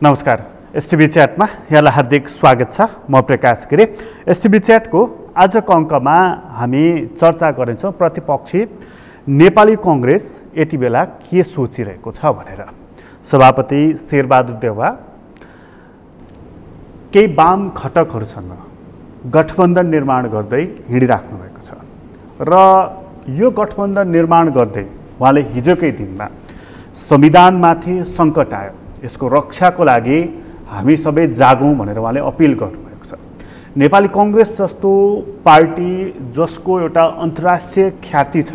नमस्कार। एसटिभी च्याटमा यहाँलाई हार्दिक स्वागत छ। म प्रकाश गिरी। एसटिभी च्याटको आजको अङ्कमा हामी चर्चा गर्नेछौँ प्रतिपक्षी नेपाली कङ्ग्रेस यति बेला के सोचिरहेको छ भनेर। सभापति शेरबहादुर देउवा केही वाम घटकहरूसँग गठबन्धन निर्माण गर्दै हिँडिराख्नु भएको छ र यो गठबन्धन निर्माण गर्दै उहाँले हिजोकै दिनमा संविधानमाथि सङ्कट आयो, यसको रक्षाको लागि हामी सबै जागौँ भनेर उहाँले अपिल गर्नुभएको छ। नेपाली कङ्ग्रेस जस्तो पार्टी जसको एउटा अन्तर्राष्ट्रिय ख्याति छ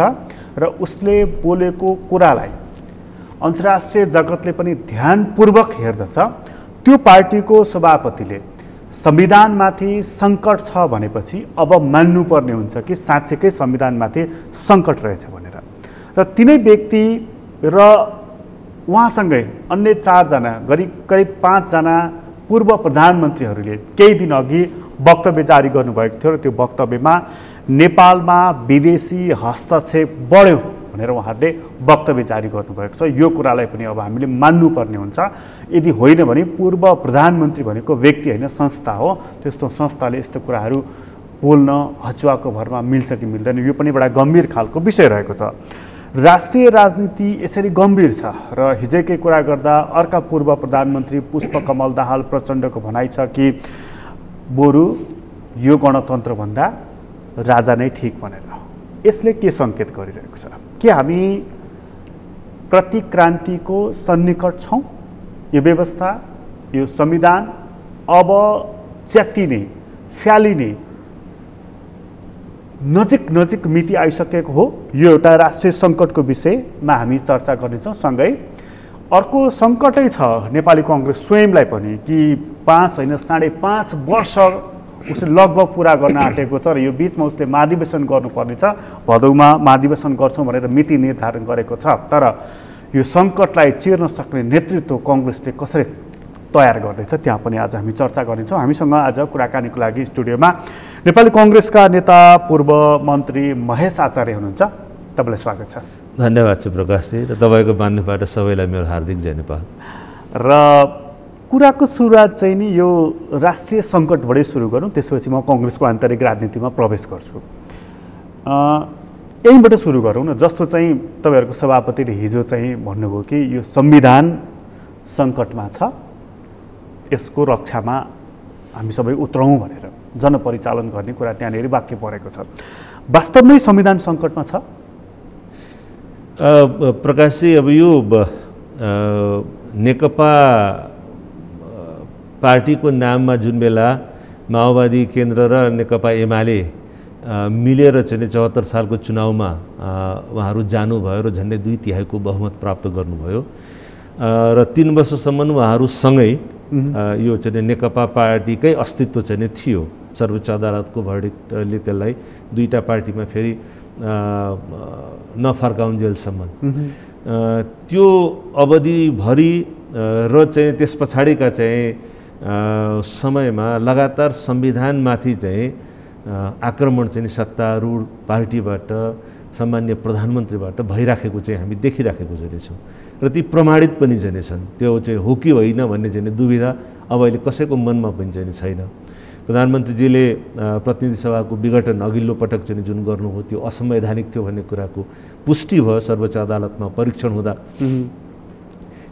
र उसले बोलेको कुरालाई अन्तर्राष्ट्रिय जगतले पनि ध्यानपूर्वक हेर्दछ, त्यो पार्टीको सभापतिले संविधानमाथि सङ्कट छ भनेपछि अब मान्नुपर्ने हुन्छ कि साँच्चैकै संविधानमाथि सङ्कट रहेछ भनेर। र तिनै व्यक्ति र उहाँसँगै अन्य 4 जना करिब 5 जना पूर्व प्रधानमन्त्रीहरूले केही दिन अघि वक्तव्य जारी गर्नुभएको थियो र त्यो वक्तव्यमा नेपालमा विदेशी हस्तक्षेप बढ्यो भनेर उहाँहरूले वक्तव्य जारी गर्नुभएको छ। यो कुरालाई पनि अब हामीले मान्नुपर्ने हुन्छ। यदि होइन भने पूर्व प्रधानमन्त्री भनेको व्यक्ति होइन, संस्था हो। त्यस्तो संस्थाले यस्तो कुराहरू बोल्न हचुवाको भरमा मिल्छ कि मिल्दैन, यो पनि बडा गम्भीर खालको विषय रहेको छ। राष्ट्रिय राजनीति यसरी गम्भीर छ र हिजोकै कुरा गर्दा अर्का पूर्व प्रधानमन्त्री पुष्पकमल दाहाल प्रचण्डको भनाइ छ कि बरु यो गणतन्त्रभन्दा राजा नै ठिक भनेर। यसले के सङ्केत गरिरहेको छ? के हामी प्रतिक्रान्तिको सन्निकट छौँ? यो व्यवस्था, यो संविधान अब च्यातिने, फ्यालिने नजिक मिति आइसकेको हो। यो एउटा राष्ट्रिय सङ्कटको विषयमा हामी चर्चा गर्नेछौँ। सँगै अर्को सङ्कटै छ नेपाली कङ्ग्रेस स्वयंलाई पनि कि 5 होइन 5.5 वर्ष उसले लगभग पुरा गर्न आँटेको छ र यो बिचमा उसले महाधिवेशन गर्नुपर्ने छ। भदौमा महाधिवेशन गर्छौँ भनेर मिति निर्धारण गरेको छ। तर यो सङ्कटलाई चिर्न सक्ने नेतृत्व कङ्ग्रेसले कसरी तयार गर्दैछ त्यहाँ पनि आज हामी चर्चा गर्नेछौँ। हामीसँग आज कुराकानीको लागि स्टुडियोमा नेपाली कङ्ग्रेसका नेता पूर्व मन्त्री महेश आचार्य हुनुहुन्छ। तपाईँलाई स्वागत छ। धन्यवाद छ प्रकाशजी र तपाईँको बान्धवबाट सबैलाई मेरो हार्दिक जय नेपाल। र कुराको सुरुवात चाहिँ नि यो राष्ट्रिय सङ्कटबाटै सुरु गरौँ, त्यसपछि म कङ्ग्रेसको आन्तरिक राजनीतिमा प्रवेश गर्छु। यहीँबाट सुरु गरौँ न। जस्तो चाहिँ तपाईँहरूको सभापतिले हिजो चाहिँ भन्नुभयो कि यो संविधान सङ्कटमा छ, यसको रक्षामा हामी सबै उत्रौँ भनेर जनपरिचालन गर्ने कुरा त्यहाँनिर वाक्य परेको छ। वास्तवमै संविधान सङ्कटमा छ? प्रकाशजी, अब यो नेकपा पार्टीको नाममा जुन बेला माओवादी केन्द्र र नेकपा एमाले मिलेर चाहिँ 74 सालको चुनावमा उहाँहरू जानुभयो र झन्डै 2/3 बहुमत प्राप्त गर्नुभयो र 3 वर्षसम्म उहाँहरूसँगै यो चाहिँ नेकपा पार्टीकै अस्तित्व चाहिँ थियो। सर्वोच्च अदालतको भर्डिक्टले त्यसलाई दुईटा पार्टीमा फेरि नफर्काउन्जेलसम्म त्यो अवधिभरि र चाहिँ त्यस पछाडिका चाहिँ समयमा लगातार संविधानमाथि चाहिँ आक्रमण चाहिँ सत्तारूढ पार्टीबाट, सामान्य प्रधानमन्त्रीबाट भइराखेको चाहिँ हामी देखिराखेको चाहिँ छौँ र ती प्रमाणित पनि चाहिँ छन्। त्यो चाहिँ हो कि होइन भन्ने चाहिँ दुविधा अब अहिले कसैको मनमा पनि चाहिँ छैन। प्रधानमन्त्रीजीले प्रतिनिधि सभाको विघटन अघिल्लो पटक चाहिँ जुन गर्नुभयो त्यो असंवैधानिक थियो भन्ने कुराको पुष्टि भयो सर्वोच्च अदालतमा परीक्षण हुँदा।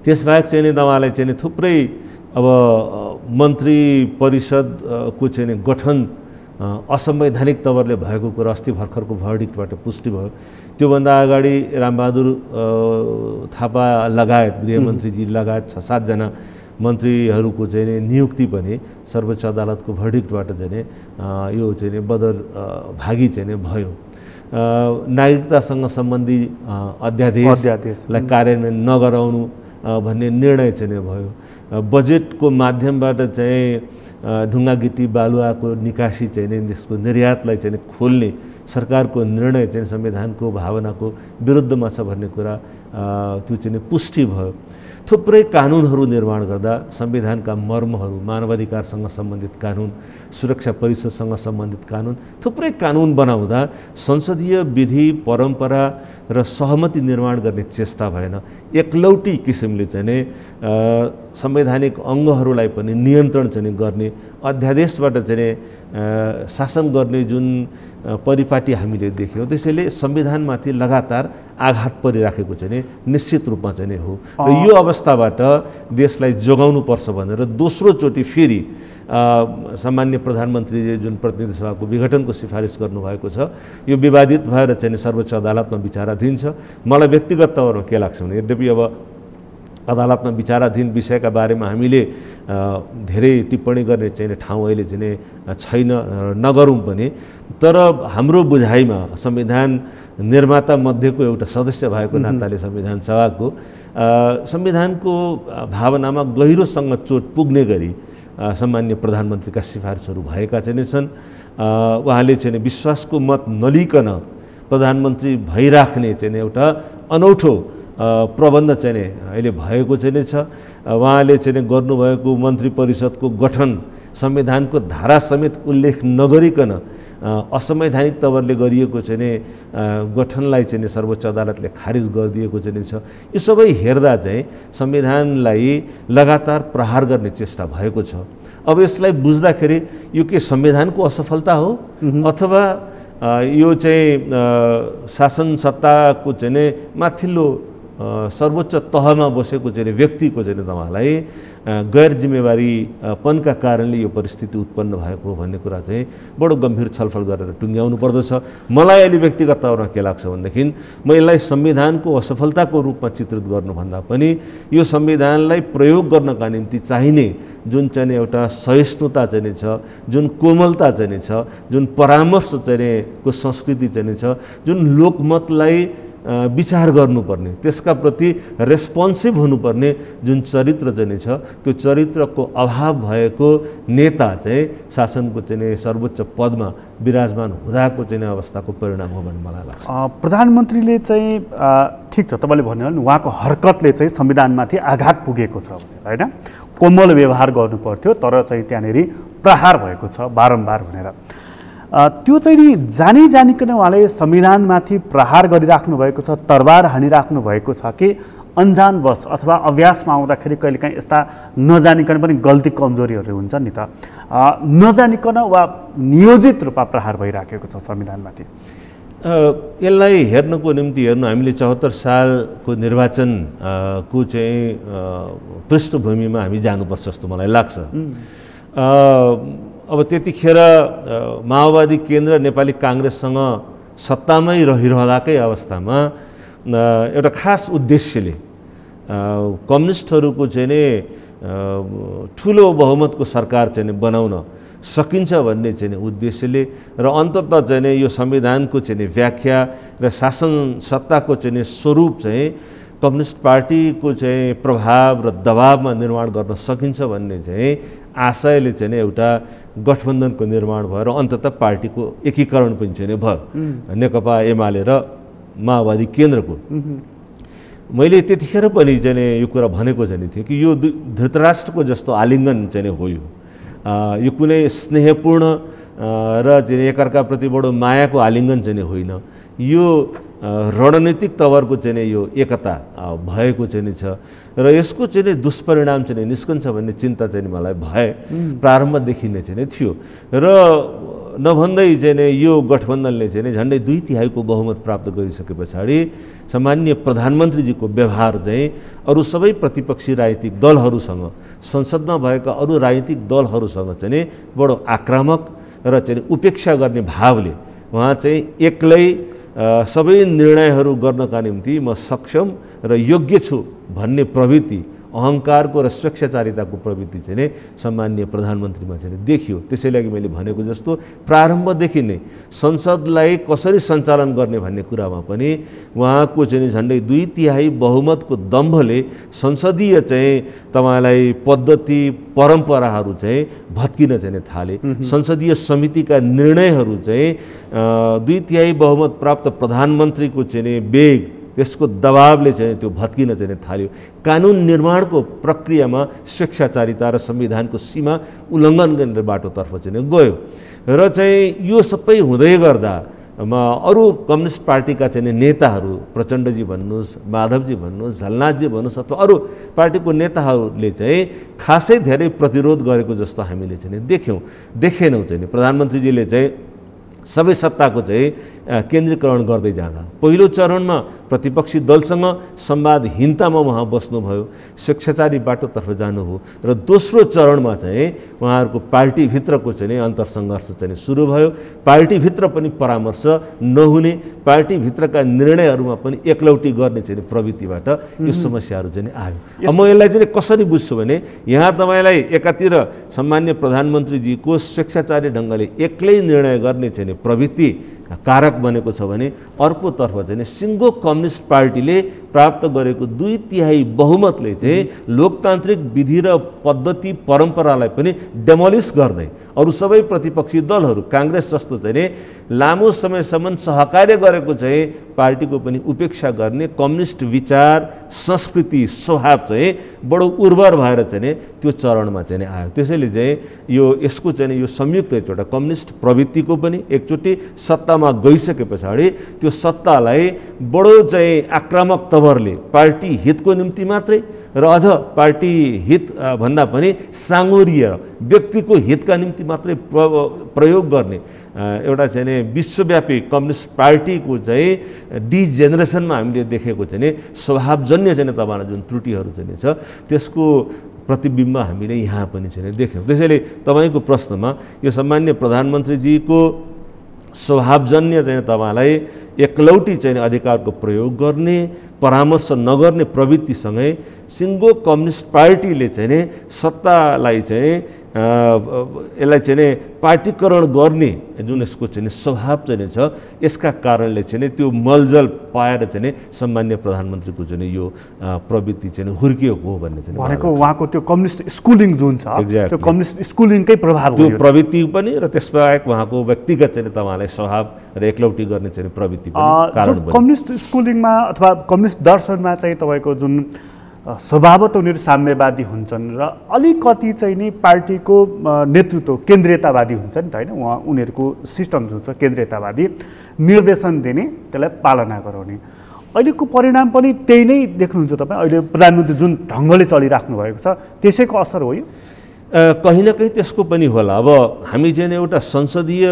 त्यसबाहेक चाहिँ उहाँलाई चाहिँ थुप्रै अब मन्त्री परिषदको चाहिँ गठन असंवैधानिक तवरले भएको कुरा अस्ति भर्खरको भर्डिक्टबाट पुष्टि भयो। त्योभन्दा अगाडि रामबहादुर थापा लगायत गृहमन्त्रीजी लगायत 6-7 जना मन्त्रीहरूको चाहिँ नियुक्ति पनि सर्वोच्च अदालतको भर्डिक्टबाट चाहिँ यो चाहिँ बदरभागी चाहिँ भयो। नागरिकतासँग सम्बन्धी अध्यादेशलाई कार्यान्वयन नगराउनु भन्ने निर्णय चाहिँ भयो। बजेटको माध्यमबाट चाहिँ ढुङ्गा गिटी बालुवाको निकासी चाहिँ त्यसको निर्यातलाई चाहिँ खोल्ने सरकारको निर्णय चाहिँ संविधानको भावनाको विरुद्धमा छ भन्ने कुरा त्यो चाहिँ पुष्टि भयो। थुप्रै कानुनहरू निर्माण गर्दा संविधानका मर्महरू, मानवाधिकारसँग सम्बन्धित कानुन, सुरक्षा परिषदसँग सम्बन्धित कानुन, थुप्रै कानुन बनाउँदा संसदीय विधि परम्परा र सहमति निर्माण गर्ने चेष्टा भएन। एकलौटी किसिमले चाहिँ नि संवैधानिक अङ्गहरूलाई पनि नियन्त्रण चाहिँ गर्ने, अध्यादेशबाट चाहिँ शासन गर्ने जुन परिपाटी हामीले देख्यौँ, त्यसैले संविधानमाथि लगातार आघात परिराखेको चाहिँ निश्चित रूपमा चाहिँ हो। र यो अवस्थाबाट देशलाई जोगाउनुपर्छ भनेर दोस्रोचोटि फेरि सामान्य प्रधानमन्त्रीले जुन प्रतिनिधि सभाको विघटनको सिफारिस गर्नुभएको छ, यो विवादित भएर चाहिँ सर्वोच्च अदालतमा विचाराधीन छ। मलाई व्यक्तिगत तवरमा के लाग्छ भने, यद्यपि अब अदालतमा विचाराधीन विषयका बारेमा हामीले धेरै टिप्पणी गर्ने चाहिँ ठाउँ अहिले चाहिँ छैन, नगरौँ पनि, तर हाम्रो बुझाइमा संविधान निर्माता मध्येको एउटा सदस्य भएको नाताले संविधान सभाको संविधानको भावनामा गहिरोसँग चोट पुग्ने गरी सामान्य प्रधानमन्त्रीका सिफारिसहरू भएका चाहिँ छन्। उहाँले चाहिँ विश्वासको मत नलिकन प्रधानमन्त्री भइराख्ने चाहिँ एउटा अनौठो प्रबन्ध चाहिँ अहिले भएको चाहिँ छ। उहाँले चाहिँ गर्नुभएको मन्त्री परिषदको गठन संविधानको धारा समेत उल्लेख नगरिकन असंवैधानिक तवरले गरिएको चाहिँ गठनलाई चाहिँ सर्वोच्च अदालतले खारिज गरिदिएको चाहिँ छ। यो सबै हेर्दा चाहिँ संविधानलाई लगातार प्रहार गर्ने चेष्टा भएको छ। अब यसलाई बुझ्दाखेरि यो के संविधानको असफलता हो अथवा यो चाहिँ शासन सत्ताको चाहिँ माथिल्लो सर्वोच्च तहमा बसेको चाहिँ व्यक्तिको चाहिँ तपाईँलाई गैर जिम्मेवारीपनका कारणले यो परिस्थिति उत्पन्न भएको हो भन्ने कुरा चाहिँ बडो गम्भीर छलफल गरेर टुङ्ग्याउनु पर्दछ। मलाई अहिले व्यक्तिगत तौरमा के लाग्छ भनेदेखि म यसलाई संविधानको असफलताको रूपमा चित्रित गर्नुभन्दा पनि यो संविधानलाई प्रयोग गर्नका निम्ति चाहिने जुन चाहिँ एउटा सहिष्णुता चाहिँ छ, जुन कोमलता चाहिँ छ, जुन परामर्श चाहिँ को संस्कृति चाहिँ छ, जुन लोकमतलाई विचार गर्नुपर्ने, त्यसका प्रति रेस्पोन्सिभ हुनुपर्ने जुन चरित्र चाहिँ छ, त्यो चरित्रको अभाव भएको नेता चाहिँ शासनको चाहिँ सर्वोच्च पदमा विराजमान हुँदाको चाहिँ अवस्थाको परिणाम हो भन्ने मलाई लाग्छ। प्रधानमन्त्रीले चाहिँ ठिक छ, तपाईँले भन्नुभयो नि उहाँको हरकतले चाहिँ संविधानमाथि आघात पुगेको छ होइन, कोमल व्यवहार गर्नु पर्थ्यो तर चाहिँ त्यहाँनिर प्रहार भएको छ बारम्बार भनेर। त्यो चाहिँ नि जानी जानिकन उहाँले संविधानमाथि प्रहार गरिराख्नु भएको छ, तरबार हानिराख्नु भएको छ कि अन्जानवश अथवा अभ्यासमा आउँदाखेरि कहिलेकाहीँ यस्ता नजानिकन पनि गल्ती कमजोरीहरू हुन्छ नि त, नजानिकन वा नियोजित रूपमा प्रहार भइराखेको छ संविधानमाथि। यसलाई हेर्नको निम्ति हामीले 74 सालको निर्वाचन को चाहिँ पृष्ठभूमिमा हामी जानुपर्छ जस्तो मलाई लाग्छ। अब त्यतिखेर माओवादी केन्द्र नेपाली काङ्ग्रेससँग सत्तामै रहिरहँदाकै अवस्थामा एउटा खास उद्देश्यले कम्युनिस्टहरूको चाहिँ नि ठुलो बहुमतको सरकार चाहिँ बनाउन सकिन्छ भन्ने चाहिँ उद्देश्यले र अन्ततः चाहिँ यो संविधानको चाहिँ व्याख्या र शासन सत्ताको चाहिँ स्वरूप चाहिँ कम्युनिस्ट पार्टीको चाहिँ प्रभाव र दबावमा निर्माण गर्न सकिन्छ भन्ने चाहिँ आशयले चाहिँ एउटा गठबन्धनको निर्माण भएर अन्ततः पार्टीको एकीकरण पनि चाहिँ भयो नेकपा एमाले र माओवादी केन्द्रको। मैले त्यतिखेर पनि चाहिँ यो कुरा भनेको चाहिँ थिएँ कि यो धृतराष्ट्रको जस्तो आलिङ्गन चाहिँ हो, यो कुनै स्नेहपूर्ण र चाहिँ एकअर्काप्रति बडो मायाको आलिङ्गन चाहिँ होइन, यो रणनीतिक तवरको चाहिँ यो एकता भएको चाहिँ छ र यसको चाहिँ दुष्परिणाम चाहिँ निस्कन्छ भन्ने चिन्ता चाहिँ मलाई भए प्रारम्भदेखि नै चाहिँ थियो र नभन्दै चाहिँ यो गठबन्धनले चाहिँ झन्डै 2/3 बहुमत प्राप्त गरिसके पछाडि सामान्य प्रधानमन्त्रीजीको व्यवहार चाहिँ अरू सबै प्रतिपक्षी राजनीतिक दलहरूसँग, संसदमा भएका अरू राजनीतिक दलहरूसँग चाहिँ बडो आक्रामक र चाहिँ उपेक्षा गर्ने भावले उहाँ चाहिँ एक्लै सबै निर्णयहरू गर्नका निम्ति म सक्षम र योग्य छु भन्ने प्रवृत्ति, अहङ्कारको र स्वेच्छाचारिताको प्रवृत्ति चाहिँ नै सामान्य प्रधानमन्त्रीमा चाहिँ देखियो। त्यसैले मैले भनेको जस्तो प्रारम्भदेखि नै संसदलाई कसरी सञ्चालन गर्ने भन्ने कुरामा पनि उहाँको चाहिँ झन्डै 2/3 बहुमतको दम्भले संसदीय चाहिँ तपाईँलाई पद्धति परम्पराहरू चाहिँ भत्किन चाहिँ थाले। संसदीय समितिका निर्णयहरू चाहिँ 2/3 बहुमत प्राप्त प्रधानमन्त्रीको चाहिँ वेग त्यसको दबावले चाहिँ त्यो भत्किन चाहिँ थाल्यो। कानुन निर्माणको प्रक्रियामा स्वेच्छाचारिता र संविधानको सीमा उल्लङ्घन गर्ने बाटोतर्फ चाहिँ गयो र चाहिँ यो सबै हुँदै गर्दा अरू कम्युनिस्ट पार्टीका चाहिँ नेताहरू, प्रचण्डजी भन्नुहोस्, माधवजी भन्नुहोस्, झलनाथजी भन्नुहोस् अथवा अरू पार्टीको नेताहरूले चाहिँ खासै धेरै प्रतिरोध गरेको जस्तो हामीले चाहिँ देखेनौँ। चाहिँ प्रधानमन्त्रीजीले चाहिँ सबै सत्ताको चाहिँ केन्द्रीकरण गर्दै जाँदा पहिलो चरणमा प्रतिपक्षी दलसँग संवादहीनतामा उहाँ बस्नुभयो, स्वेच्छाचारी बाटोतर्फ जानुभयो र दोस्रो चरणमा चाहिँ उहाँहरूको पार्टीभित्रको चाहिँ अन्तरसङ्घर्ष चाहिँ सुरु भयो। पार्टीभित्र पनि परामर्श नहुने, पार्टीभित्रका निर्णयहरूमा पनि एकलौटी गर्ने चाहिँ प्रवृत्तिबाट यो समस्याहरू चाहिँ आयो। अब म यसलाई चाहिँ कसरी बुझ्छु भने यहाँ तपाईँलाई एकातिर सामान्य प्रधानमन्त्रीजीको स्वेच्छाचारी ढङ्गले एक्लै निर्णय गर्ने चाहिँ प्रवृत्ति कारक बनेको छ भने अर्कोतर्फ चाहिँ सिङ्गो कम्युनिस्ट पार्टीले प्राप्त गरेको 2/3 बहुमतले चाहिँ लोकतान्त्रिक विधि र पद्धति परम्परालाई पनि डेमोलिस गर्दै अरू सबै प्रतिपक्षी दलहरू काङ्ग्रेस जस्तो चाहिँ लामो समयसम्म सहकार्य गरेको चाहिँ पार्टीको पनि उपेक्षा गर्ने कम्युनिस्ट विचार, संस्कृति, स्वभाव चाहिँ बडो उर्वर भएर चाहिँ त्यो चरणमा चाहिँ आयो। त्यसैले चाहिँ यसको चाहिँ यो संयुक्त एउटा कम्युनिस्ट प्रवृत्तिको पनि एकचोटि सत्तामा गइसके पछाडि त्यो सत्तालाई बडो चाहिँ आक्रामक तवरले पार्टी हितको निम्ति मात्रै र अझ पार्टी हित भन्दा पनि साङ्गोरीय व्यक्तिको हितका निम्ति मात्रै प्रयोग गर्ने एउटा चाहिँ विश्वव्यापी कम्युनिस्ट पार्टीको चाहिँ डिजेनेरेसनमा हामीले देखेको चाहिँ स्वभावजन्य चाहिँ तपाईँलाई जुन त्रुटिहरू चाहिँ छ त्यसको प्रतिबिम्ब हामीले यहाँ पनि चाहिँ देख्यौँ। त्यसैले तपाईँको प्रश्नमा यो सामान्य प्रधानमन्त्रीजीको स्वभावजन्य चाहिँ तपाईँलाई एकलौटी चाहिँ अधिकारको प्रयोग गर्ने, परामर्श नगर्ने प्रवृत्तिसँगै सिङ्गो कम्युनिस्ट पार्टीले चाहिँ सत्तालाई चाहिँ यसलाई चाहिँ पार्टीकरण गर्ने जुन यसको चाहिँ स्वभाव चाहिँ छ यसका कारणले चाहिँ त्यो मलजल पाएर चाहिँ सामान्य प्रधानमन्त्रीको चाहिँ यो प्रवृत्ति चाहिँ हुर्किएको हो भन्ने चाहिँ भनेको उहाँको त्यो कम्युनिस्ट स्कुलिङ जुन छ त्यो कम्युनिस्ट स्कुलिङकै प्रभाव त्यो प्रवृत्ति पनि र त्यसबाहेक उहाँको व्यक्तिगत चाहिँ तपाईँलाई स्वभाव र एकलौटी गर्ने चाहिँ प्रवृत्ति पनि कारण बन्यो। कम्युनिस्ट स्कुलिङमा अथवा कम्युनिस्ट दर्शनमा चाहिँ तपाईँको जुन स्वभावतः उनीहरू साम्यवादी हुन्छन् र अलिकति चाहिँ नि पार्टीको नेतृत्व केन्द्रीयतावादी हुन्छ नि त होइन, उनीहरूको सिस्टम जुन छ केन्द्रीयतावादी, निर्देशन दिने त्यसलाई पालना गराउने। अहिलेको परिणाम पनि त्यही नै देख्नुहुन्छ तपाईँ। अहिले प्रधानमन्त्री जुन ढङ्गले चलिराख्नु भएको छ त्यसैको असर हो यो? कहीँ न कहीँ त्यसको पनि होला। अब हामी चाहिँ एउटा संसदीय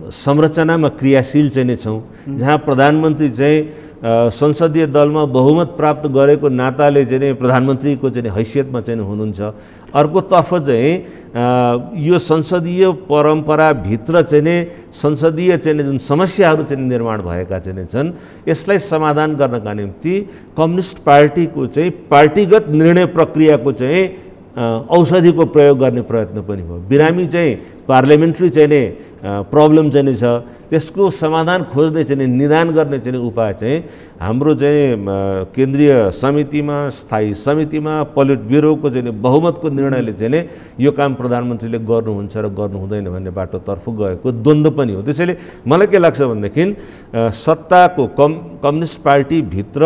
संरचनामा क्रियाशील चाहिँ छौँ जहाँ प्रधानमन्त्री चाहिँ संसदीय दलमा बहुमत प्राप्त गरेको नाताले चाहिँ प्रधानमन्त्रीको चाहिँ हैसियतमा चाहिँ हुनुहुन्छ। अर्कोतर्फ चाहिँ यो संसदीय परम्पराभित्र चाहिँ संसदीय चाहिँ जुन समस्याहरू चाहिँ निर्माण भएका चाहिँ छन् यसलाई समाधान गर्नका निम्ति कम्युनिस्ट पार्टीको चाहिँ पार्टीगत निर्णय प्रक्रियाको चाहिँ औषधिको प्रयोग गर्ने प्रयत्न पनि भयो। बिरामी चाहिँ पार्लियामेन्ट्री चाहिँ प्रब्लम चाहिँ छ त्यसको समाधान खोज्ने चाहिँ निदान गर्ने चाहिँ उपाय चाहिँ हाम्रो चाहिँ केन्द्रीय समितिमा, स्थायी समितिमा, पोलिट ब्युरोको चाहिँ बहुमतको निर्णयले चाहिँ यो काम प्रधानमन्त्रीले गर्नुहुन्छ र गर्नु हुँदैन भन्ने बाटोतर्फ गएको द्वन्द्व पनि हो। त्यसैले मलाई के लाग्छ भनेदेखि सत्ताको कम्युनिस्ट पार्टीभित्र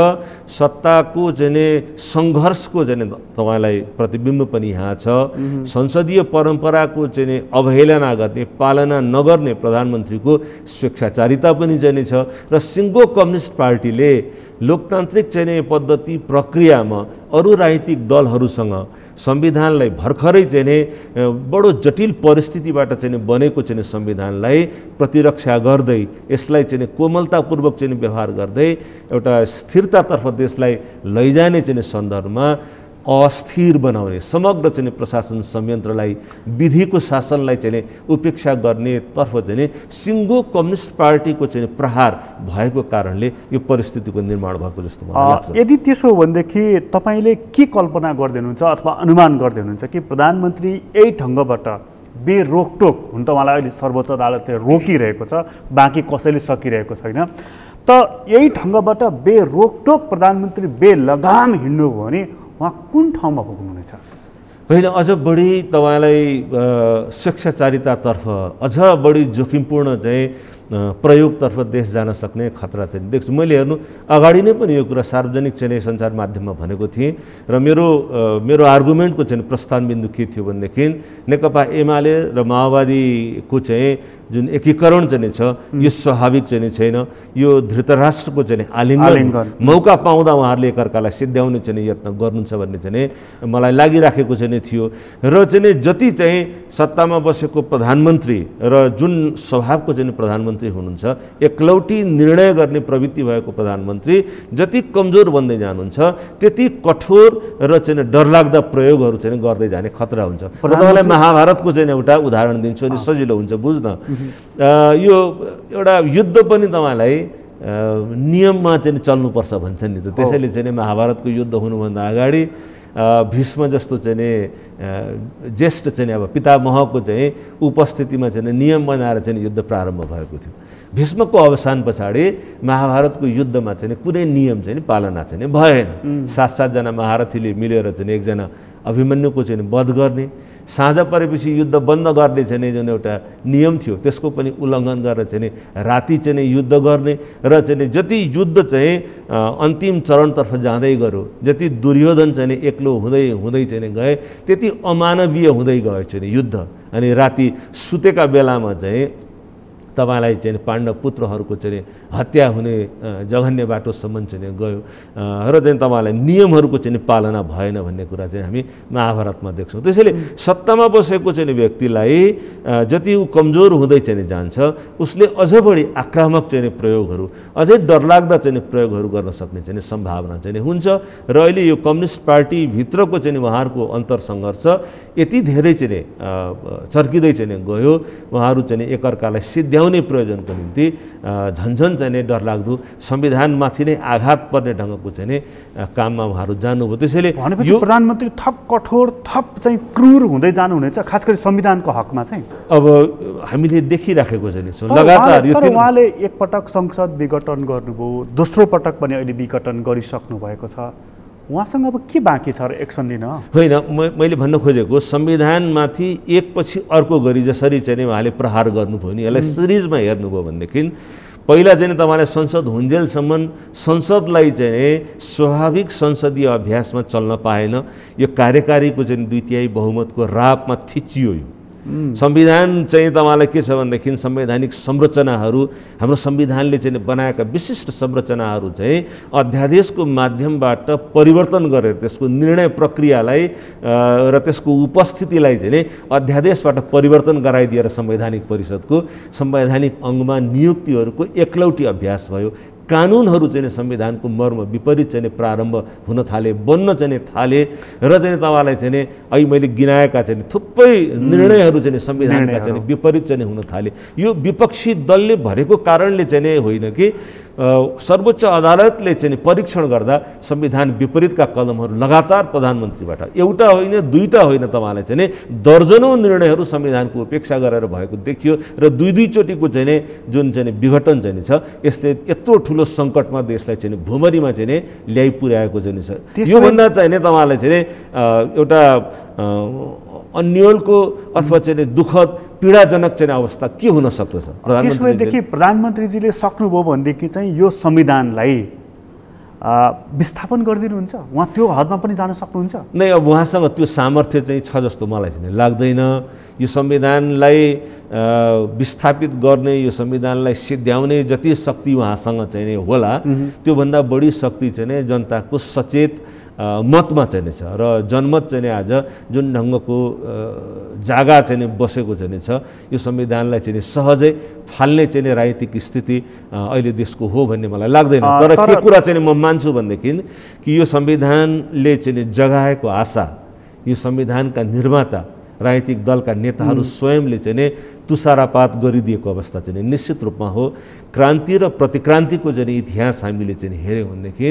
सत्ताको चाहिँ सङ्घर्षको चाहिँ तपाईँलाई प्रतिबिम्ब पनि यहाँ छ। संसदीय परम्पराको चाहिँ अवहेलना गर्ने, पालना नगर्ने प्रधानमन्त्रीको स्वेच्छाचारिता पनि चाहिँ छ र सिङ्गो कम्युनिस्ट पार्टीले लोकतान्त्रिक चाहिँ पद्धति प्रक्रियामा अरू राजनीतिक दलहरूसँग संविधानलाई भर्खरै चाहिँ बडो जटिल परिस्थितिबाट चाहिँ बनेको चाहिँ संविधानलाई प्रतिरक्षा गर्दै यसलाई चाहिँ कोमलतापूर्वक चाहिँ व्यवहार गर्दै एउटा स्थिरतातर्फ देशलाई लैजाने चाहिँ सन्दर्भमा अस्थिर बनाउने, समग्र चाहिँ प्रशासन संयन्त्रलाई, विधिको शासनलाई चाहिँ उपेक्षा गर्ने तर्फ चाहिँ सिङ्गो कम्युनिस्ट पार्टीको चाहिँ प्रहार भएको कारणले यो परिस्थितिको निर्माण भएको जस्तो मलाई लाग्छ। यदि त्यसो हो भनेदेखि तपाईँले के कल्पना गर्दै हुनुहुन्छ अथवा अनुमान गर्दै हुनुहुन्छ कि प्रधानमन्त्री यही ढङ्गबाट बेरोकटोक हुन त उहाँलाई अहिले सर्वोच्च अदालतले रोकिरहेको छ, बाँकी कसैले सकिरहेको छैन, त यही ढङ्गबाट बेरोकटोक प्रधानमन्त्री बेलगाम हिँड्नुभयो भने उहाँ कुन ठाउँमा पुग्नुहुनेछ? होइन, अझ बढी तपाईँलाई स्वेच्छाचारितातर्फ अझ बढी जोखिमपूर्ण चाहिँ प्रयोगतर्फ देश जान सक्ने खतरा चाहिँ देख्छु। मैले हेर्नु अगाडि नै पनि यो कुरा सार्वजनिक चाहिँ सञ्चार माध्यममा भनेको थिएँ र मेरो आर्गुमेन्टको चाहिँ प्रस्थान बिन्दु के थियो भनेदेखि नेकपा एमाले र माओवादीको चाहिँ जुन एकीकरण चाहिँ छ यो स्वाभाविक चाहिँ छैन, यो धृतराष्ट्रको चाहिँ आलिङ्गन मौका पाउँदा उहाँहरूले एकअर्कालाई सिद्ध्याउने चाहिँ यत्न गर्नुहुन्छ भन्ने चाहिँ मलाई लागिराखेको चाहिँ थियो। र चाहिँ जति चाहिँ सत्तामा बसेको प्रधानमन्त्री र जुन स्वभावको चाहिँ प्रधानमन्त्री हुनुहुन्छ, एकलौटी निर्णय गर्ने प्रवृत्ति भएको प्रधानमन्त्री जति कमजोर बन्दै जानुहुन्छ त्यति कठोर र चाहिँ डरलाग्दा प्रयोगहरू चाहिँ गर्दै जाने खतरा हुन्छ। म तपाईँलाई महाभारतको चाहिँ एउटा उदाहरण दिन्छु अनि सजिलो हुन्छ बुझ्न। यो एउटा युद्ध पनि तपाईँलाई नियममा चाहिँ चल्नुपर्छ भन्छ नि त। त्यसैले चाहिँ महाभारतको युद्ध हुनुभन्दा अगाडि भीष्म जस्तो चाहिँ ज्येष्ठ चाहिँ अब पितामहको चाहिँ उपस्थितिमा चाहिँ नियम बनाएर चाहिँ युद्ध प्रारम्भ भएको थियो। भीष्मको अवसान पछाडि महाभारतको युद्धमा चाहिँ कुनै नियम चाहिँ पालना चाहिँ भएन। 7-7जना महारथीले मिलेर चाहिँ एकजना अभिमन्युको चाहिँ वध गर्ने, साँझ परेपछि युद्ध बन्द गर्ने चाहिँ जुन एउटा नियम थियो त्यसको पनि उल्लङ्घन गरेर चाहिँ राति चाहिँ युद्ध गर्ने र चाहिँ जति युद्ध चाहिँ अन्तिम चरणतर्फ जाँदै गयो, जति दुर्योधन चाहिँ एक्लो हुँदै हुँदै चाहिँ गए त्यति अमानवीय हुँदै गयो चाहिँ युद्ध। अनि राति सुतेका बेलामा चाहिँ तपाईँलाई चाहिँ पाण्डव पुत्रहरूको चाहिँ हत्या हुने जघन्य बाटोसम्म चाहिँ गयो र चाहिँ तपाईँलाई नियमहरूको चाहिँ पालना भएन भन्ने कुरा चाहिँ हामी महाभारतमा देख्छौँ। त्यसैले सत्तामा बसेको चाहिँ व्यक्तिलाई जति ऊ कमजोर हुँदै चाहिँ जान्छ उसले अझ बढी आक्रामक चाहिँ प्रयोगहरू, अझै डरलाग्दा चाहिँ प्रयोगहरू गर्न सक्ने चाहिँ सम्भावना चाहिँ हुन्छ। र अहिले यो कम्युनिस्ट पार्टीभित्रको चाहिँ उहाँहरूको अन्तरसङ्घर्ष यति धेरै चाहिँ चर्किँदै चाहिँ गयो, उहाँहरू चाहिँ एकअर्कालाई सिद्ध्याउने प्रयोजनको निम्ति झन्झन चाहिँ डरलाग्दो संविधानमाथि नै आघात पर्ने ढङ्गको चाहिँ काममा उहाँहरू जानुभयो। त्यसैले यो प्रधानमन्त्री थप कठोर थप चाहिँ क्रूर हुँदै जानुहुनेछ खास गरी संविधानको हकमा चाहिँ। अब हामीले देखिराखेको चाहिँ छौँ लगातार यो उहाँले एकपटक संसद विघटन गर्नुभयो, दोस्रो पटक पनि अहिले विघटन गरिसक्नु भएको छ, उहाँसँग अब के बाँकी छ र एक्सन लिन? होइन, मैले भन्न खोजेको संविधानमाथि एकपछि अर्को गरी जसरी चाहिँ उहाँले प्रहार गर्नुभयो नि, यसलाई सिरिजमा हेर्नुभयो भनेदेखि पहिला चाहिँ तपाईँलाई संसद हुन्जेलसम्म संसदलाई चाहिँ स्वाभाविक संसदीय अभ्यासमा चल्न पाएन। यो कार्यकारीको चाहिँ 2/3 बहुमतको रापमा थिचियो। यो संविधान चाहिँ तपाईँलाई के छ भनेदेखि संवैधानिक संरचनाहरू, हाम्रो संविधानले चाहिँ बनाएका विशिष्ट संरचनाहरू चाहिँ अध्यादेशको माध्यमबाट परिवर्तन गरेर त्यसको निर्णय प्रक्रियालाई र त्यसको उपस्थितिलाई चाहिँ अध्यादेशबाट परिवर्तन गराइदिएर संवैधानिक परिषदको संवैधानिक अङ्गमा नियुक्तिहरूको एकलौटी अभ्यास भयो। कानुनहरू चाहिँ संविधानको मर्म विपरीत चाहिँ प्रारम्भ हुन थाले, बन्न चाहिँ थाले र चाहिँ तपाईँलाई चाहिँ अहिले मैले गिनाएका चाहिँ थुप्रै निर्णयहरू चाहिँ संविधानका चाहिँ विपरीत चाहिँ हुन थाले। यो विपक्षी दलले भरेको कारणले चाहिँ होइन कि सर्वोच्च अदालतले चाहिँ परीक्षण गर्दा संविधान विपरीतका कदमहरू लगातार प्रधानमन्त्रीबाट एउटा होइन दुईटा होइन तपाईँलाई चाहिँ दर्जनौँ निर्णयहरू संविधानको उपेक्षा गरेर भएको देखियो र दुई चोटिको चाहिँ जुन चाहिँ विघटन चाहिँ छ यसले यत्रो ठुलो सङ्कटमा देशलाई चाहिँ भुमरीमा चाहिँ ल्याइ पुर्याएको चाहिँ छ। योभन्दा चाहिँ तपाईँलाई चाहिँ एउटा अन्यलको अथवा चाहिँ दुःखद पीडाजनक चाहिँ अवस्था के हुन सक्दछ? प्रधानमन्त्रीजीले सक्नुभयो भनेदेखि चाहिँ यो संविधानलाई विस्थापन गरिदिनुहुन्छ, उहाँ त्यो हदमा पनि जान सक्नुहुन्छ? नै, अब उहाँसँग त्यो सामर्थ्य चाहिँ छ जस्तो मलाई चाहिँ लाग्दैन। यो संविधानलाई विस्थापित गर्ने, यो संविधानलाई सिद्ध्याउने जति शक्ति उहाँसँग चाहिँ होला त्योभन्दा बढी शक्ति चाहिँ जनताको सचेत मतमा चाहिँ छ र जनमत चाहिँ आज जुन ढङ्गको जागा चाहिँ बसेको चाहिँ छ यो संविधानलाई चाहिँ सहजै फाल्ने चाहिँ राजनीतिक स्थिति अहिले देशको हो भन्ने मलाई लाग्दैन। तर के कुरा चाहिँ म मान्छु भनेदेखि कि यो संविधानले चाहिँ जगाएको आशा, यो संविधानका निर्माता राजनीतिक दलका नेताहरू स्वयंले चाहिँ तुषारापात गरिदिएको अवस्था चाहिँ निश्चित रूपमा हो। क्रान्ति र प्रतिक्रान्तिको चाहिँ इतिहास हामीले चाहिँ हेऱ्यौँ भनेदेखि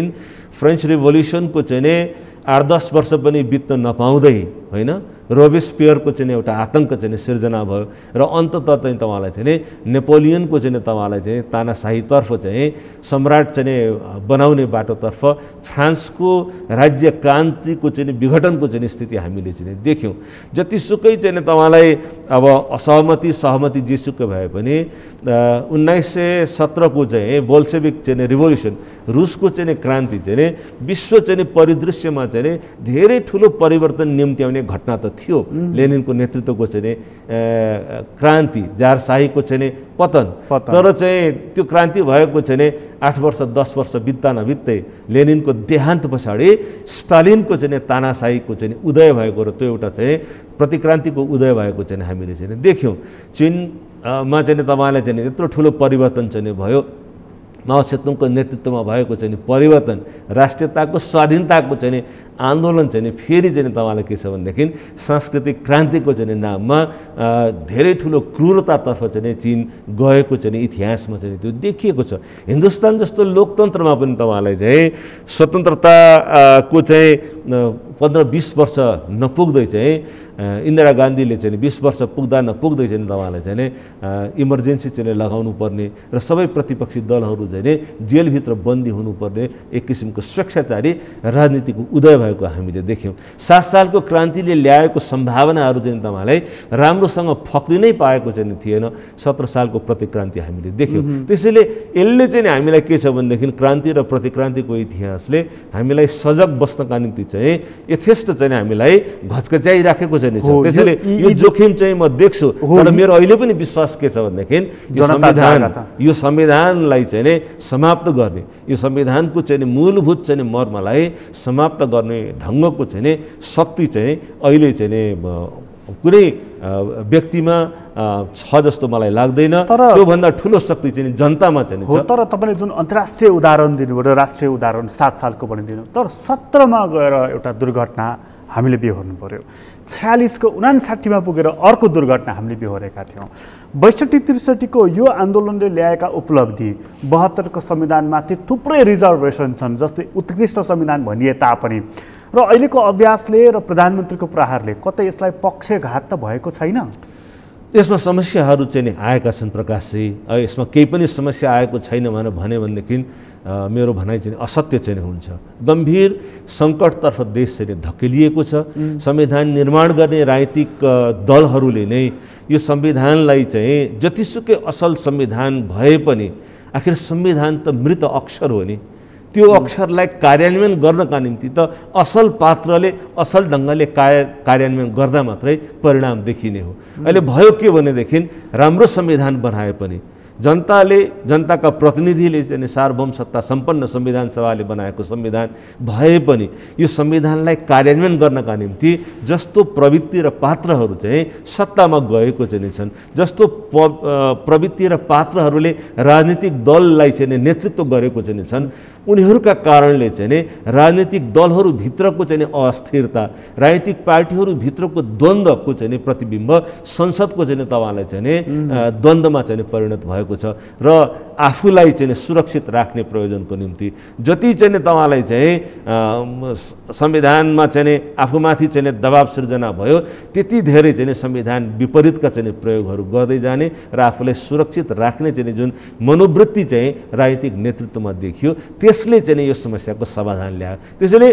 फ्रेन्च रिभोल्युसनको चाहिँ 8-10 वर्ष पनि बित्न नपाउँदै होइन रोबेस्पियरको चाहिँ एउटा आतङ्क चाहिँ सिर्जना भयो र अन्ततः चाहिँ तपाईँलाई चाहिँ नेपोलियनको चाहिँ तपाईँलाई चाहिँ तानाशाहीतर्फ चाहिँ सम्राट चाहिँ बनाउने बाटोतर्फ फ्रान्सको राज्य क्रान्तिको चाहिँ विघटनको चाहिँ स्थिति हामीले चाहिँ देख्यौँ। जतिसुकै चाहिँ तपाईँलाई अब सहमति जेसुकै भए पनि 1917को चाहिँ बोल्सेविक चाहिँ रिभोल्युसन रुसको चाहिँ क्रान्ति चाहिँ विश्व चाहिँ परिदृश्यमा चाहिँ धेरै ठुलो परिवर्तन निम्त्याउने घटना त थियो। लेनिनको नेतृत्वको चाहिँ क्रान्ति, जारशाहीको चाहिँ पतन, तर चाहिँ त्यो क्रान्ति भएको चाहिँ 8 वर्ष 10 वर्ष बित्दा नबित्दै लेनिनको देहान्त पछाडि स्टालिनको चाहिँ तानाशाहीको चाहिँ उदय भएको र त्यो एउटा चाहिँ प्रतिक्रान्तिको उदय भएको चाहिँ हामीले चाहिँ देख्यौँ। चीनमा चाहिँ तपाईँलाई चाहिँ यत्रो ठुलो परिवर्तन चाहिँ भयो। माओ सेतुङको नेतृत्वमा भएको चाहिँ परिवर्तन, राष्ट्रियताको स्वाधीनताको चाहिँ आन्दोलन चाहिँ फेरि चाहिँ तपाईँलाई के छ भनेदेखि सांस्कृतिक क्रान्तिको चाहिँ नाममा धेरै ठुलो क्रूरतातर्फ चाहिँ चीन गएको चाहिँ इतिहासमा चाहिँ त्यो देखिएको छ। हिन्दुस्तान जस्तो लोकतन्त्रमा पनि तपाईँलाई चाहिँ स्वतन्त्रताको चाहिँ 15-20 वर्ष नपुग्दै चाहिँ इन्दिरा गान्धीले चाहिँ 20 वर्ष पुग्दा नपुग्दै चाहिँ तपाईँलाई चाहिँ इमर्जेन्सी चाहिँ लगाउनु पर्ने र सबै प्रतिपक्षी दलहरू चाहिँ जेलभित्र बन्दी हुनुपर्ने एक किसिमको स्वेच्छाचारी राजनीतिको उदय भएको हामीले देख्यौँ। 7 सालको क्रान्तिले ल्याएको सम्भावनाहरू चाहिँ तपाईँलाई राम्रोसँग फक्रिनै पाएको चाहिँ थिएन। 17 सालको प्रतिक्रान्ति हामीले देख्यौँ। त्यसैले यसले चाहिँ हामीलाई के छ भनेदेखि क्रान्ति र प्रतिक्रान्तिको इतिहासले हामीलाई सजग बस्नका निम्ति चाहिँ यथेष्ट चाहिँ हामीलाई घचघच्याइराखेको छ। त्यसैले यो जोखिम चाहिँ म देख्छु, तर मेरो अहिले पनि विश्वास के छ भनेदेखि यो संविधानलाई चाहिँ समाप्त गर्ने, यो संविधानको चाहिँ मूलभूत चाहिँ मर्मलाई समाप्त गर्ने ढङ्गको चाहिँ शक्ति चाहिँ अहिले चाहिँ कुनै व्यक्तिमा छ जस्तो मलाई लाग्दैन। त्योभन्दा ठुलो शक्ति चाहिँ जनतामा चाहिँ हो। तर तपाईँले जुन अन्तर्राष्ट्रिय उदाहरण दिनुभयो, राष्ट्रिय उदाहरण 7 सालको भनिदिनु, तर 17मा गएर एउटा दुर्घटना हामीले बेहोर्नु पर्यो। 46को 59मा पुगेर अर्को दुर्घटना हामीले बेहोरेका थियौँ। 62-63को यो आन्दोलनले ल्याएका उपलब्धि, 72को संविधानमाथि थुप्रै रिजर्भेसन छन्, जस्तै उत्कृष्ट संविधान भनिए तापनि, र अहिलेको अभ्यासले र प्रधानमन्त्रीको प्रहारले कतै यसलाई पक्षघात त भएको छैन? यसमा समस्याहरू चाहिँ आएका छन् प्रकाशजी। यसमा केही पनि समस्या आएको छैन भनेदेखि मेरो भनाइ चाहिँ असत्य चाहिँ हुन्छ। गम्भीर सङ्कटतर्फ देश चाहिँ धकेलिएको छ। संविधान निर्माण गर्ने राजनीतिक दलहरूले नै यो संविधानलाई चाहिँ जतिसुकै असल संविधान भए पनि आखिर संविधान त मृत अक्षर हो नि, त्यो अक्षरलाई कार्यान्वयन गर्नका निम्ति त असल पात्रले असल ढङ्गले कार्यान्वयन गर्दा मात्रै परिणाम देखिने हो। अहिले भयो के भनेदेखि राम्रो संविधान बनाए पनि जनताका प्रतिनिधिले चाहिँ सार्वभौम सत्ता सम्पन्न संविधान सभाले बनाएको संविधान भए पनि यो संविधानलाई कार्यान्वयन गर्नका निम्ति जस्तो प्रवृत्ति र पात्रहरू चाहिँ सत्तामा गएको चाहिँ छन्, जस्तो प्रवृत्ति र पात्रहरूले राजनीतिक दललाई चाहिँ नेतृत्व गरेको चाहिँ छन्, उनीहरूका कारणले चाहिँ राजनीतिक दलहरूभित्रको चाहिँ अस्थिरता, राजनीतिक पार्टीहरूभित्रको द्वन्द्वको चाहिँ प्रतिबिम्ब संसदको चाहिँ तपाईँलाई चाहिँ द्वन्द्वमा चाहिँ परिणत भएको छ। र आफूलाई चाहिँ सुरक्षित राख्ने प्रयोजनको निम्ति जति चाहिँ तपाईँलाई चाहिँ संविधानमा चाहिँ आफूमाथि चाहिँ दबाब सिर्जना भयो, त्यति धेरै चाहिँ संविधान विपरीतका चाहिँ प्रयोगहरू गर्दै जाने र आफूलाई सुरक्षित राख्ने चाहिँ जुन मनोवृत्ति चाहिँ राजनीतिक नेतृत्वमा देखियो, त्यसले चाहिँ यो समस्याको समाधान ल्यायो। त्यसैले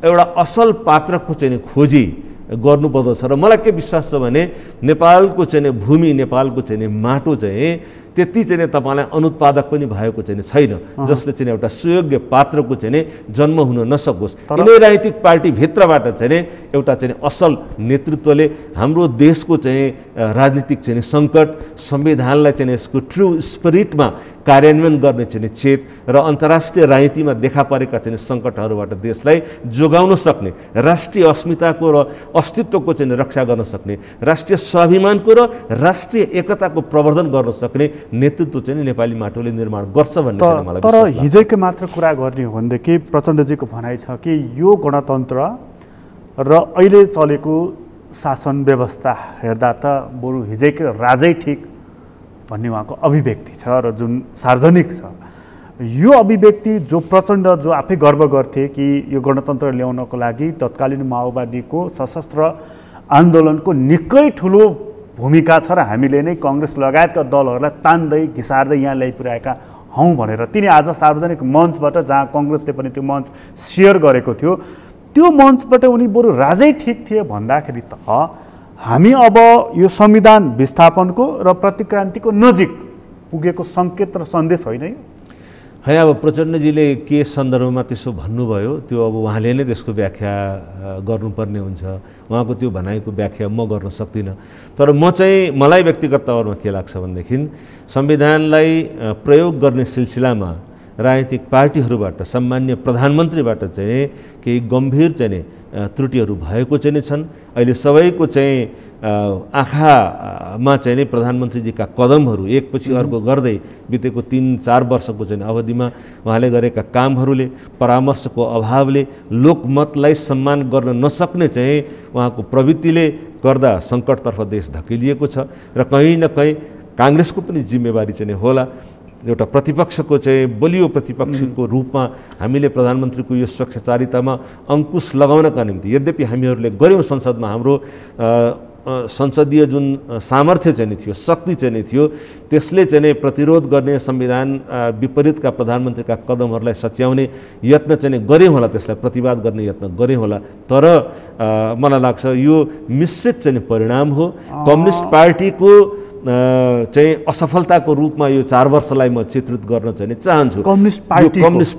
एउटा असल पात्रको चाहिँ खोजी गर्नुपर्दछ। र मलाई के विश्वास छ भने नेपालको चाहिँ भूमि, नेपालको चाहिँ माटो चाहिँ त्यति चाहिँ तपाईँलाई अनुत्पादक पनि भएको चाहिँ छैन जसले चाहिँ एउटा सुयोग्य पात्रको चाहिँ जन्म हुन नसकोस्। यिनै राजनीतिक पार्टीभित्रबाट चाहिँ एउटा चाहिँ असल नेतृत्वले हाम्रो देशको चाहिँ राजनीतिक चाहिँ सङ्कट, संविधानलाई चाहिँ यसको ट्रु स्पिरिटमा कार्यान्वयन गर्ने चाहिँ चेत र अन्तर्राष्ट्रिय राजनीतिमा देखा परेका चाहिँ सङ्कटहरूबाट देशलाई जोगाउन सक्ने, राष्ट्रिय अस्मिताको र अस्तित्वको चाहिँ रक्षा गर्न सक्ने, राष्ट्रिय स्वाभिमानको र राष्ट्रिय एकताको प्रवर्धन गर्न सक्ने नेतृत्व चाहिँ नेपाली माटोले निर्माण गर्छ भन्ने चाहिँ मलाई विश्वास लाग्छ। तर हिजोकै मात्र कुरा गर्ने हो भनेदेखि प्रचण्डजीको भनाइ छ कि यो गणतन्त्र र अहिले चलेको शासन व्यवस्था हेर्दा त बरु हिजोकै राजै ठिक भन्ने उहाँको अभिव्यक्ति छ र जुन सार्वजनिक छ। यो अभिव्यक्ति जो प्रचण्ड जो आफै गर्व गर्थे कि यो गणतन्त्र ल्याउनको लागि तत्कालीन माओवादीको सशस्त्र आन्दोलनको निकै ठुलो भूमिका छ र हामीले नै कङ्ग्रेस लगायतका दलहरूलाई तान्दै घिसार्दै यहाँ ल्याइपुर्याएका हौँ भनेर तिनी आज सार्वजनिक मञ्चबाट, जहाँ कङ्ग्रेसले पनि त्यो मञ्च सेयर गरेको थियो, त्यो मञ्चबाट उनी बरु राजै ठिक थिए भन्दाखेरि त हामी अब यो संविधान विस्थापनको र प्रतिक्रान्तिको नजिक पुगेको सङ्केत र सन्देश होइन यो? है, अब प्रचण्डजीले के सन्दर्भमा त्यसो भन्नुभयो त्यो अब उहाँले नै त्यसको व्याख्या गर्नुपर्ने हुन्छ। उहाँको त्यो भनाइको व्याख्या म गर्न सक्दिनँ। तर मलाई व्यक्तिगत तवरमा के लाग्छ भनेदेखि संविधानलाई प्रयोग गर्ने सिलसिलामा राजनीतिक पार्टीहरूबाट, सामान्य प्रधानमन्त्रीबाट चाहिँ केही गम्भीर चाहिँ त्रुटिहरू भएको चाहिँ छन्। अहिले सबैको चाहिँ आँखामा चाहिँ प्रधानमन्त्रीजीका कदमहरू एकपछि अर्को गर्दै बितेको 3-4 वर्षको चाहिँ अवधिमा उहाँले गरेका कामहरूले, परामर्शको अभावले, लोकमतलाई सम्मान गर्न नसक्ने चाहिँ उहाँको प्रवृत्तिले गर्दा सङ्कटतर्फ देश धकेलिएको छ। र कहीँ न कहीँ काङ्ग्रेसको पनि जिम्मेवारी चाहिँ होला। एउटा प्रतिपक्षको चाहिँ बलियो प्रतिपक्षको रूपमा हामीले प्रधानमन्त्रीको यो स्वच्छचारितामा अङ्कुश लगाउनका निम्ति, यद्यपि हामीहरूले गऱ्यौँ संसदमा, हाम्रो संसदीय जुन सामर्थ्य चाहिँ थियो, शक्ति चाहिँ थियो, त्यसले चाहिँ प्रतिरोध गर्ने, संविधान विपरीतका प्रधानमन्त्रीका कदमहरूलाई सच्याउने यत्न चाहिँ गऱ्यौँ होला, त्यसलाई प्रतिवाद गर्ने यत्न गऱ्यौँ होला। तर मलाई लाग्छ यो मिश्रित चाहिँ परिणाम हो। कम्युनिस्ट पार्टीको चाहिँ असफलताको रूपमा यो 4 वर्षलाई म चित्रित गर्न चाहिँ चाहन्छु। कम्युनिस्ट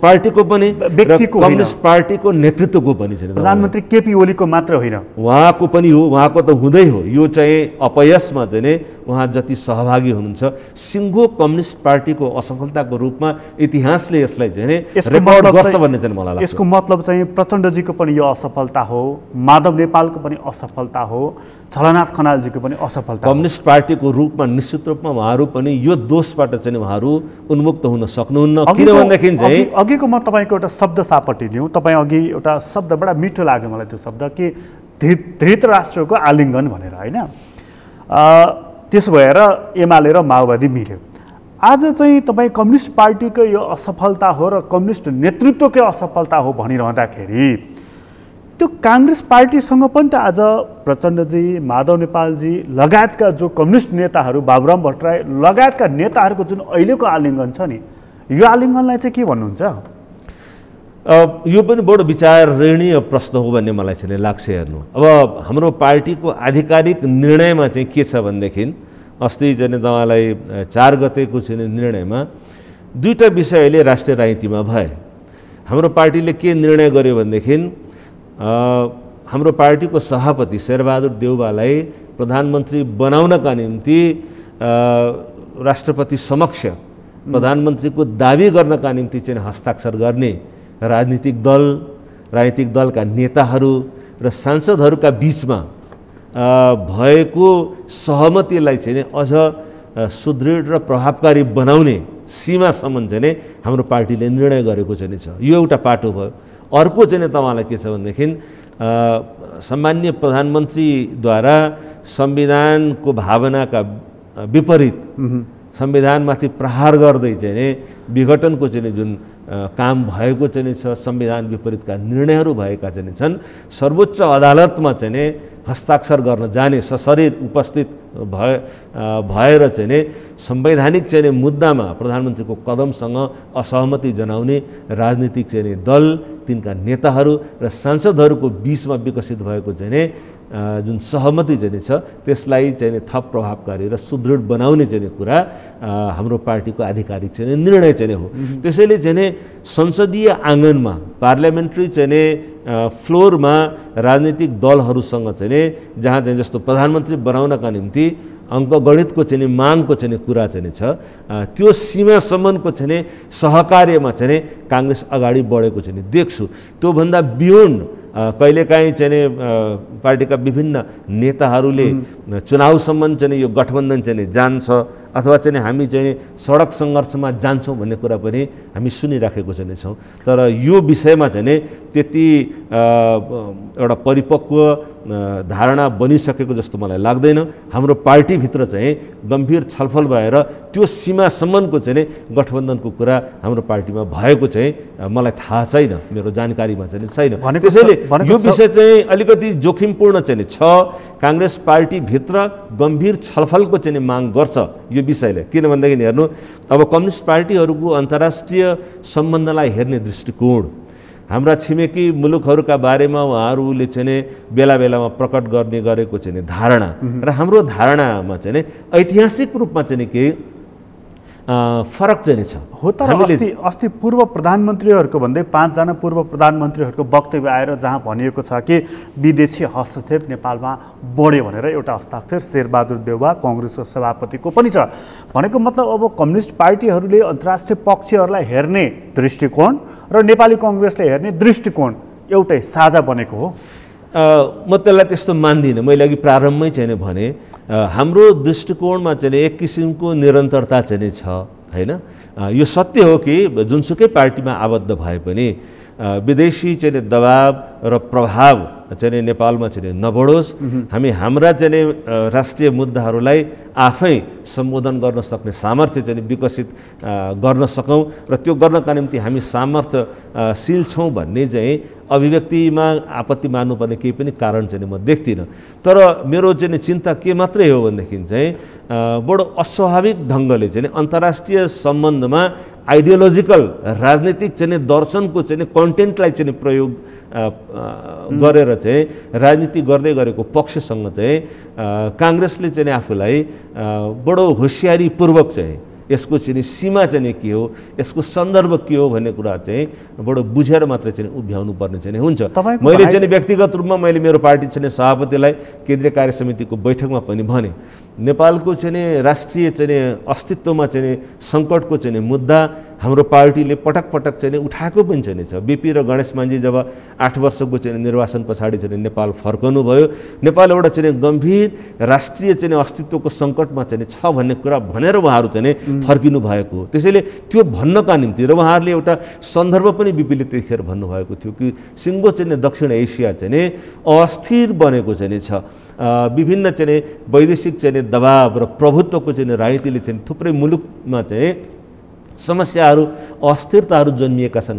पार्टीको पनि र कम्युनिस्ट पार्टीको नेतृत्वको पनि छैन। प्रधानमन्त्री केपी ओलीको मात्र होइन, उहाँको पनि हो, उहाँको त हुँदै हो। यो चाहिँ अपयसमा चाहिँ उहाँ जति सहभागी हुनुहुन्छ, सिङ्गो कम्युनिस्ट पार्टीको असफलताको रूपमा इतिहासले यसलाई चाहिँ रेकर्ड गर्छ भन्ने चाहिँ मलाई लाग्छ। यसको मतलब चाहिँ प्रचण्डजीको पनि यो असफलता हो, माधव नेपालको पनि असफलता हो, झलनाथ खनालजीको पनि असफलता। कम्युनिस्ट पार्टीको रूपमा निश्चित रूपमा उहाँहरू पनि यो दोषबाट चाहिँ उहाँहरू उन्मुक्त हुन सक्नुहुन्न। किनभनेदेखि चाहिँ अघिको म तपाईँको एउटा शब्द सापट्टि लिउँ। तपाईँ अघि एउटा शब्द बडा मिठो लाग्यो मलाई, त्यो शब्द कि धृतराष्ट्रको आलिङ्गन भनेर, होइन? त्यसो भएर एमाले र माओवादी मिल्यो। आज चाहिँ तपाईँ कम्युनिस्ट पार्टीको यो असफलता हो र कम्युनिस्ट नेतृत्वकै असफलता हो भनिरहँदाखेरि त्यो काङ्ग्रेस पार्टीसँग पनि त आज प्रचण्डजी, माधव नेपालजी लगायतका जो कम्युनिस्ट नेताहरू, बाबुराम भट्टराई लगायतका नेताहरूको जुन अहिलेको आलिङ्गन छ नि, यो आलिङ्गनलाई चाहिँ के भन्नुहुन्छ? यो पनि बडो विचारणीय प्रश्न हो भन्ने मलाई चाहिँ लाग्छ। हेर्नु, अब हाम्रो पार्टीको आधिकारिक निर्णयमा चाहिँ के छ भनेदेखि अस्ति चाहिँ तपाईँलाई 4 गतेको चाहिँ निर्णयमा 2टा विषय अहिले राष्ट्रिय राजनीतिमा भए। हाम्रो पार्टीले के निर्णय गर्यो भनेदेखि हाम्रो पार्टीको सभापति शेरबहादुर देउवालाई प्रधानमन्त्री बनाउनका निम्ति राष्ट्रपति समक्ष प्रधानमन्त्रीको दावी गर्नका निम्ति चाहिँ हस्ताक्षर गर्ने राजनीतिक दलका नेताहरू र सांसदहरूका बीचमा भएको सहमतिलाई चाहिँ अझ सुदृढ र प्रभावकारी बनाउने सीमासम्म चाहिँ हाम्रो पार्टीले निर्णय गरेको चाहिँ छ। यो एउटा पाटो भयो। अर्को चाहिँ तपाईँलाई के छ भनेदेखि सामान्य प्रधानमन्त्रीद्वारा संविधानको भावनाका विपरीत संविधानमाथि प्रहार गर्दै चाहिँ विघटनको चाहिँ जुन काम भएको चाहिँ छ, संविधान विपरीतका निर्णयहरू भएका चाहिँ छन्, सर्वोच्च अदालतमा चाहिँ हस्ताक्षर गर्न जाने, सशरीर उपस्थित भएर चाहिँ संवैधानिक चाहिँ मुद्दामा प्रधानमन्त्रीको कदमसँग असहमति जनाउने राजनीतिक चाहिँ दल, तिनका नेताहरू र सांसदहरूको बीचमा विकसित भएको चाहिँ जुन सहमति चाहिँ छ, त्यसलाई चाहिँ थप प्रभावकारी र सुदृढ बनाउने चाहिँ कुरा हाम्रो पार्टीको आधिकारिक चाहिँ निर्णय चाहिँ हो। त्यसैले चाहिँ संसदीय आँगनमा, पार्लियामेन्ट्री चाहिँ फ्लोरमा राजनीतिक दलहरूसँग चाहिँ जहाँ चाहिँ जस्तो प्रधानमन्त्री बनाउनका निम्ति अङ्कगणितको चाहिँ मागको चाहिँ कुरा चाहिँ छ, त्यो सीमासम्मको चाहिँ सहकार्यमा चाहिँ काङ्ग्रेस अगाडि बढेको चाहिँ देख्छु। त्योभन्दा बियोन्ड कहिलेकाहीँ चाहिँ पार्टीका विभिन्न नेताहरूले चुनावसम्म चाहिँ यो गठबन्धन चाहिँ जान्छ अथवा चाहिँ हामी चाहिँ सडक सङ्घर्षमा जान्छौँ भन्ने कुरा पनि हामी सुनिराखेको चाहिँ छौँ। तर यो विषयमा चाहिँ त्यति एउटा परिपक्व धारणा बनिसकेको जस्तो मलाई लाग्दैन। हाम्रो पार्टीभित्र चाहिँ गम्भीर छलफल भएर त्यो सीमासम्मको चाहिँ गठबन्धनको कुरा हाम्रो पार्टीमा भएको चाहिँ मलाई थाहा छैन, मेरो जानकारीमा चाहिँ छैन। त्यसैले यो विषय चाहिँ अलिकति जोखिमपूर्ण चाहिँ छ। काङ्ग्रेस पार्टीभित्र गम्भीर छलफलको चाहिँ माग गर्छ यो विषयले। किन भन्दाखेरि हेर्नु, अब कम्युनिस्ट पार्टीहरूको अन्तर्राष्ट्रिय सम्बन्धलाई हेर्ने दृष्टिकोण, हाम्रा छिमेकी मुलुकहरूका बारेमा उहाँहरूले चाहिँ बेला बेलामा प्रकट गर्ने गरेको चाहिँ धारणा र हाम्रो धारणामा चाहिँ ऐतिहासिक रूपमा चाहिँ केही फरक चाहिँ छ। हो तर अस्ति पूर्व प्रधानमन्त्रीहरूको भन्दै 5 जना पूर्व प्रधानमन्त्रीहरूको वक्तव्य आएर जहाँ भनिएको छ कि विदेशी हस्तक्षेप नेपालमा बढ्यो भनेर एउटा हस्ताक्षर शेरबहादुर देउवा काङ्ग्रेसको सभापतिको पनि छ। भनेको मतलब अब कम्युनिस्ट पार्टीहरूले अन्तर्राष्ट्रिय पक्षहरूलाई हेर्ने दृष्टिकोण र नेपाली काङ्ग्रेसले हेर्ने दृष्टिकोण एउटै साझा बनेको हो। म त्यसलाई त्यस्तो मान्दिनँ। मैले अघि प्रारम्भमै चाहिँ भने हाम्रो दृष्टिकोणमा चाहिँ एक किसिमको निरन्तरता चाहिँ छ हैन। यो सत्य हो कि जुनसुकै पार्टीमा आबद्ध भए पनि विदेशी चाहिँ दबाव र प्रभाव चाहिँ नेपालमा चाहिँ नबढोस्, हामी हाम्रा चाहिँ राष्ट्रिय मुद्दाहरूलाई आफै सम्बोधन गर्न सक्ने सामर्थ्य चाहिँ विकसित गर्न सकौँ र त्यो गर्नका निम्ति हामी सामर्थ्यशील छौँ भन्ने चाहिँ अभिव्यक्तिमा आपत्ति मान्नुपर्ने केही पनि कारण चाहिँ म देख्दिनँ। तर मेरो चाहिँ चिन्ता के मात्रै हो भनेदेखि चाहिँ बडो अस्वाभाविक ढङ्गले चाहिँ अन्तर्राष्ट्रिय सम्बन्धमा आइडियोलोजिकल राजनीतिक चाहिँ दर्शनको चाहिँ कन्टेन्टलाई चाहिँ प्रयोग गरेर चाहिँ राजनीति गर्दै गरेको पक्षसँग चाहिँ काङ्ग्रेसले चाहिँ आफूलाई बडो होसियारीपूर्वक चाहिँ यसको चाहिँ सीमा चाहिँ के हो, यसको सन्दर्भ के हो भन्ने कुरा चाहिँ बडो बुझेर मात्रै चाहिँ उभ्याउनु पर्ने चाहिँ हुन्छ। मैले चाहिँ व्यक्तिगत रूपमा मैले मेरो पार्टी चाहिँ सभापतिलाई केन्द्रीय कार्य समितिको बैठकमा पनि भने नेपालको चाहिँ राष्ट्रिय चाहिँ अस्तित्वमा चाहिँ सङ्कटको चाहिँ मुद्दा हाम्रो पार्टीले पटक पटक चाहिँ उठाएको पनि चाहिँ छ। बिपी र गणेश मानजी जब 8 वर्षको चाहिँ निर्वाचन पछाडि चाहिँ नेपाल फर्कनु भयो, नेपाल एउटा चाहिँ गम्भीर राष्ट्रिय चाहिँ अस्तित्वको सङ्कटमा चाहिँ छ भन्ने कुरा भनेर उहाँहरू चाहिँ फर्किनु भएको हो। त्यसैले त्यो भन्नका निम्ति र उहाँहरूले एउटा सन्दर्भ पनि बिपीले त्यतिखेर भन्नुभएको थियो कि सिङ्गो चाहिँ दक्षिण एसिया चाहिँ अस्थिर बनेको चाहिँ छ। विभिन्न चाहिँ वैदेशिक चाहिँ दबाव र प्रभुत्वको चाहिँ राजनीतिले चाहिँ थुप्रै मुलुकमा चाहिँ समस्याहरू अस्थिरताहरू जन्मिएका छन्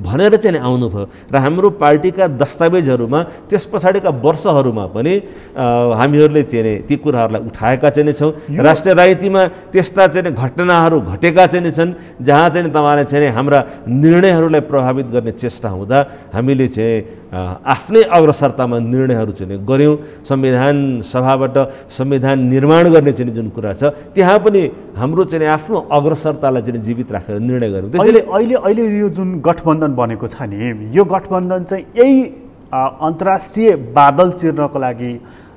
भनेर चाहिँ आउनुभयो र हाम्रो पार्टीका दस्तावेजहरूमा त्यस पछाडिका वर्षहरूमा पनि हामीहरूले चाहिँ ती कुराहरूलाई उठाएका चाहिँ छौँ। राष्ट्रिय राजनीतिमा त्यस्ता चाहिँ घटनाहरू घटेका चाहिँ छन् जहाँ चाहिँ तपाईँले चाहिँ हाम्रा निर्णयहरूलाई प्रभावित गर्ने चेष्टा हुँदा हामीले चाहिँ आफ्नै अग्रसरतामा निर्णयहरू चाहिँ गऱ्यौँ। संविधान सभाबाट संविधान निर्माण गर्ने चाहिँ जुन कुरा छ त्यहाँ पनि हाम्रो चाहिँ आफ्नो अग्रसरतालाई चाहिँ जीवित राखेर निर्णय गऱ्यौँ। त्यसैले अहिले यो जुन गठबन्धन बनेको छ नि, यो गठबन्धन चाहिँ यही अन्तर्राष्ट्रिय बादल चिर्नको लागि,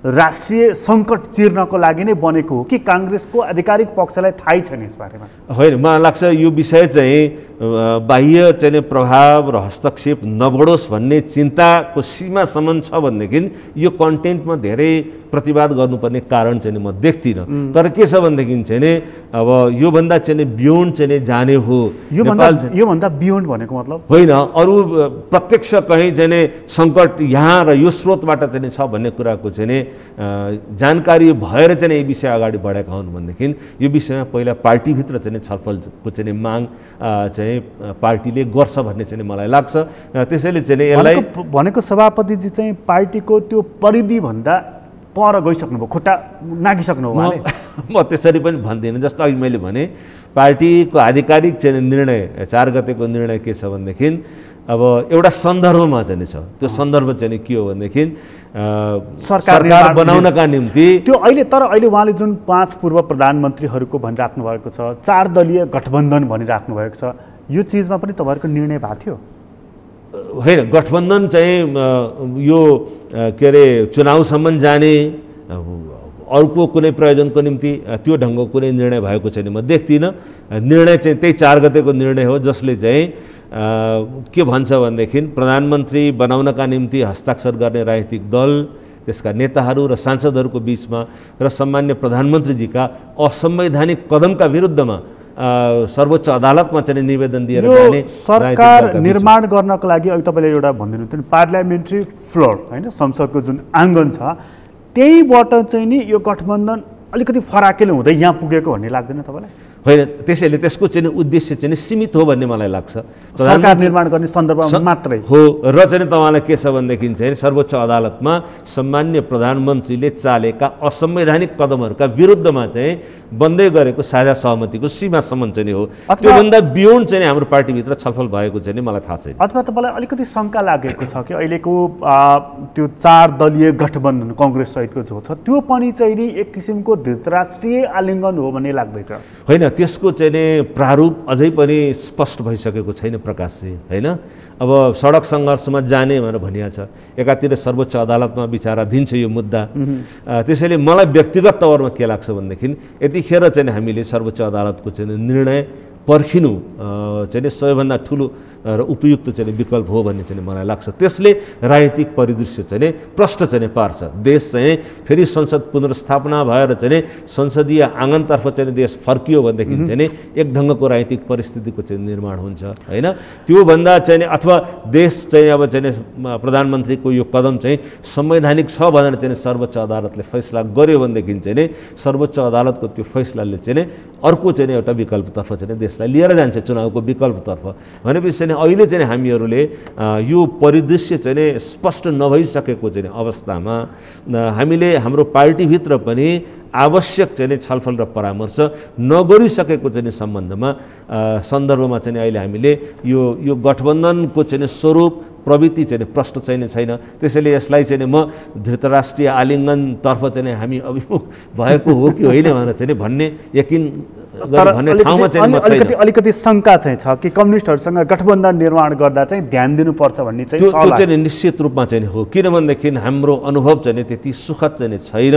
राष्ट्रिय सङ्कट चिर्नको लागि नै बनेको हो कि काङ्ग्रेसको आधिकारिक पक्षलाई थाहै छैन यसबारेमा? होइन, मलाई लाग्छ यो विषय चाहिँ बाह्य चाहिँ प्रभाव र हस्तक्षेप नबढोस् भन्ने चिन्ताको सीमासम्म छ भनेदेखि यो कन्टेन्टमा धेरै प्रतिवाद गर्नुपर्ने कारण चाहिँ म देख्दिनँ। तर के छ भनेदेखि चाहिँ अब योभन्दा चाहिँ बियोन्ड चाहिँ जाने हो। योभन्दा बियोन्ड भनेको मतलब होइन, अरू प्रत्यक्ष कहीँ चाहिँ सङ्कट यहाँ र यो स्रोतबाट चाहिँ छ भन्ने कुराको चाहिँ जानकारी भएर चाहिँ यो विषय अगाडि बढेका हुन् भनेदेखि यो विषयमा पहिला पार्टीभित्र चाहिँ छलफलको चाहिँ माग चाहिँ पार्टीले गर्छ भन्ने चाहिँ मलाई लाग्छ। त्यसैले चाहिँ यसलाई भनेको सभापतिजी चाहिँ पार्टीको त्यो परिधिभन्दा पर गइसक्नुभयो, खुट्टा नागिसक्नु हो। म त्यसरी पनि भन्दिनँ। जस्तो अघि मैले भने पार्टीको आधिकारिक चाहिँ निर्णय 4 गतेको निर्णय के छ भनेदेखि अब एउटा सन्दर्भमा चाहिँ छ। त्यो सन्दर्भ चाहिँ के हो भनेदेखि सरकार बनाउनका निम्ति त्यो अहिले उहाँले जुन 5 पूर्व प्रधानमन्त्रीहरूको भनिराख्नु भएको छ, 4 दलीय गठबन्धन भनिराख्नु भएको छ, यो चिजमा पनि तपाईँहरूको निर्णय भएको थियो? होइन, गठबन्धन चाहिँ यो के अरे चुनावसम्म जाने अर्को कुनै प्रयोजनको निम्ति त्यो ढङ्गको कुनै निर्णय भएको छैन म देख्दिनँ। निर्णय चाहिँ त्यही 4 गतेको निर्णय हो जसले चाहिँ के भन्छ भनेदेखि प्रधानमन्त्री बनाउनका निम्ति हस्ताक्षर गर्ने राजनीतिक दल त्यसका नेताहरू र सांसदहरूको बिचमा र सामान्य प्रधानमन्त्रीजीका असंवैधानिक कदमका विरुद्धमा सर्वोच्च अदालतमा चाहिँ निवेदन दिएर जाने सरकार निर्माण गर्नको लागि अघि तपाईँले एउटा भनिदिनु थियो पार्लियामेन्ट्री फ्लोर होइन संसदको जुन आँगन छ त्यहीबाट चाहिँ नि यो गठबन्धन अलिकति फराकिलो हुँदै यहाँ पुगेको भन्ने लाग्दैन तपाईँलाई? होइन, त्यसैले त्यसको चाहिँ उद्देश्य चाहिँ सीमित हो भन्ने मलाई लाग्छ। सरकार निर्माण गर्ने सन्दर्भमा मात्रै हो र चाहिँ तपाईँलाई के छ भनेदेखि चाहिँ सर्वोच्च अदालतमा सामान्य प्रधानमन्त्रीले चालेका असंवैधानिक कदमहरूका विरुद्धमा चाहिँ बन्दै गरेको साझा सहमतिको सीमासम्म चाहिँ हो। त्योभन्दा बियोन्ड चाहिँ हाम्रो पार्टीभित्र छलफल भएको चाहिँ मलाई थाहा छैन। अथवा तपाईँलाई अलिकति शङ्का लागेको छ कि अहिलेको त्यो 4 दलीय गठबन्धन काङ्ग्रेस सहितको जो छ त्यो पनि चाहिँ नि एक किसिमको धृतराष्ट्रिय आलिङ्गन हो भन्ने लाग्दैछ? होइन, त्यसको चाहिँ प्रारूप अझै पनि स्पष्ट भइसकेको छैन प्रकाशजी, होइन। अब सडक सङ्घर्षमा जाने भनेर भनिएको छ, एकातिर सर्वोच्च अदालतमा विचाराधीन छ यो मुद्दा। त्यसैले मलाई व्यक्तिगत तवरमा के लाग्छ भनेदेखि यतिखेर चाहिँ हामीले सर्वोच्च अदालतको चाहिँ निर्णय पर्खिनु चाहिँ सबैभन्दा ठुलो र उपयुक्त चाहिँ विकल्प हो भन्ने चाहिँ मलाई लाग्छ। त्यसले राजनीतिक परिदृश्य चाहिँ प्रष्ट चाहिँ पार्छ। देश चाहिँ फेरि संसद पुनर्स्थापना भएर चाहिँ संसदीय आँगनतर्फ चाहिँ देश फर्कियो भनेदेखि चाहिँ एक ढङ्गको राजनीतिक परिस्थितिको चाहिँ निर्माण हुन्छ, होइन। त्योभन्दा चाहिँ अथवा देश चाहिँ अब चाहिँ प्रधानमन्त्रीको यो कदम चाहिँ संवैधानिक छ भनेर चाहिँ सर्वोच्च अदालतले फैसला गर्यो भनेदेखि चाहिँ सर्वोच्च अदालतको त्यो फैसलाले चाहिँ अर्को चाहिँ एउटा विकल्पतर्फ चाहिँ देशलाई लिएर जान्छ, चुनावको विकल्पतर्फ। भनेपछि चाहिँ अहिले चाहिँ हामीहरूले यो परिदृश्य चाहिँ स्पष्ट नभइसकेको चाहिँ अवस्थामा हामीले हाम्रो पार्टीभित्र पनि आवश्यक चाहिँ छलफल र परामर्श नगरिसकेको चाहिँ सन्दर्भमा चाहिँ अहिले हामीले यो गठबन्धनको चाहिँ स्वरूप प्रवृत्ति चाहिँ प्रष्ट चाहिँ छैन। त्यसैले यसलाई चाहिँ म धृतराष्ट्रिय आलिङ्गनतर्फ चाहिँ हामी अभिमुख भएको हो कि होइन भनेर चाहिँ भन्ने यकिन भन्ने ठाउँमा चाहिँ अलिकति शङ्का चाहिँ छ कि कम्युनिस्टहरूसँग गठबन्धन निर्माण गर्दा चाहिँ ध्यान दिनुपर्छ भन्ने चाहिँ त्यो चाहिँ निश्चित रूपमा चाहिँ हो। किनभनेदेखि हाम्रो अनुभव चाहिँ त्यति सुखद चाहिँ छैन।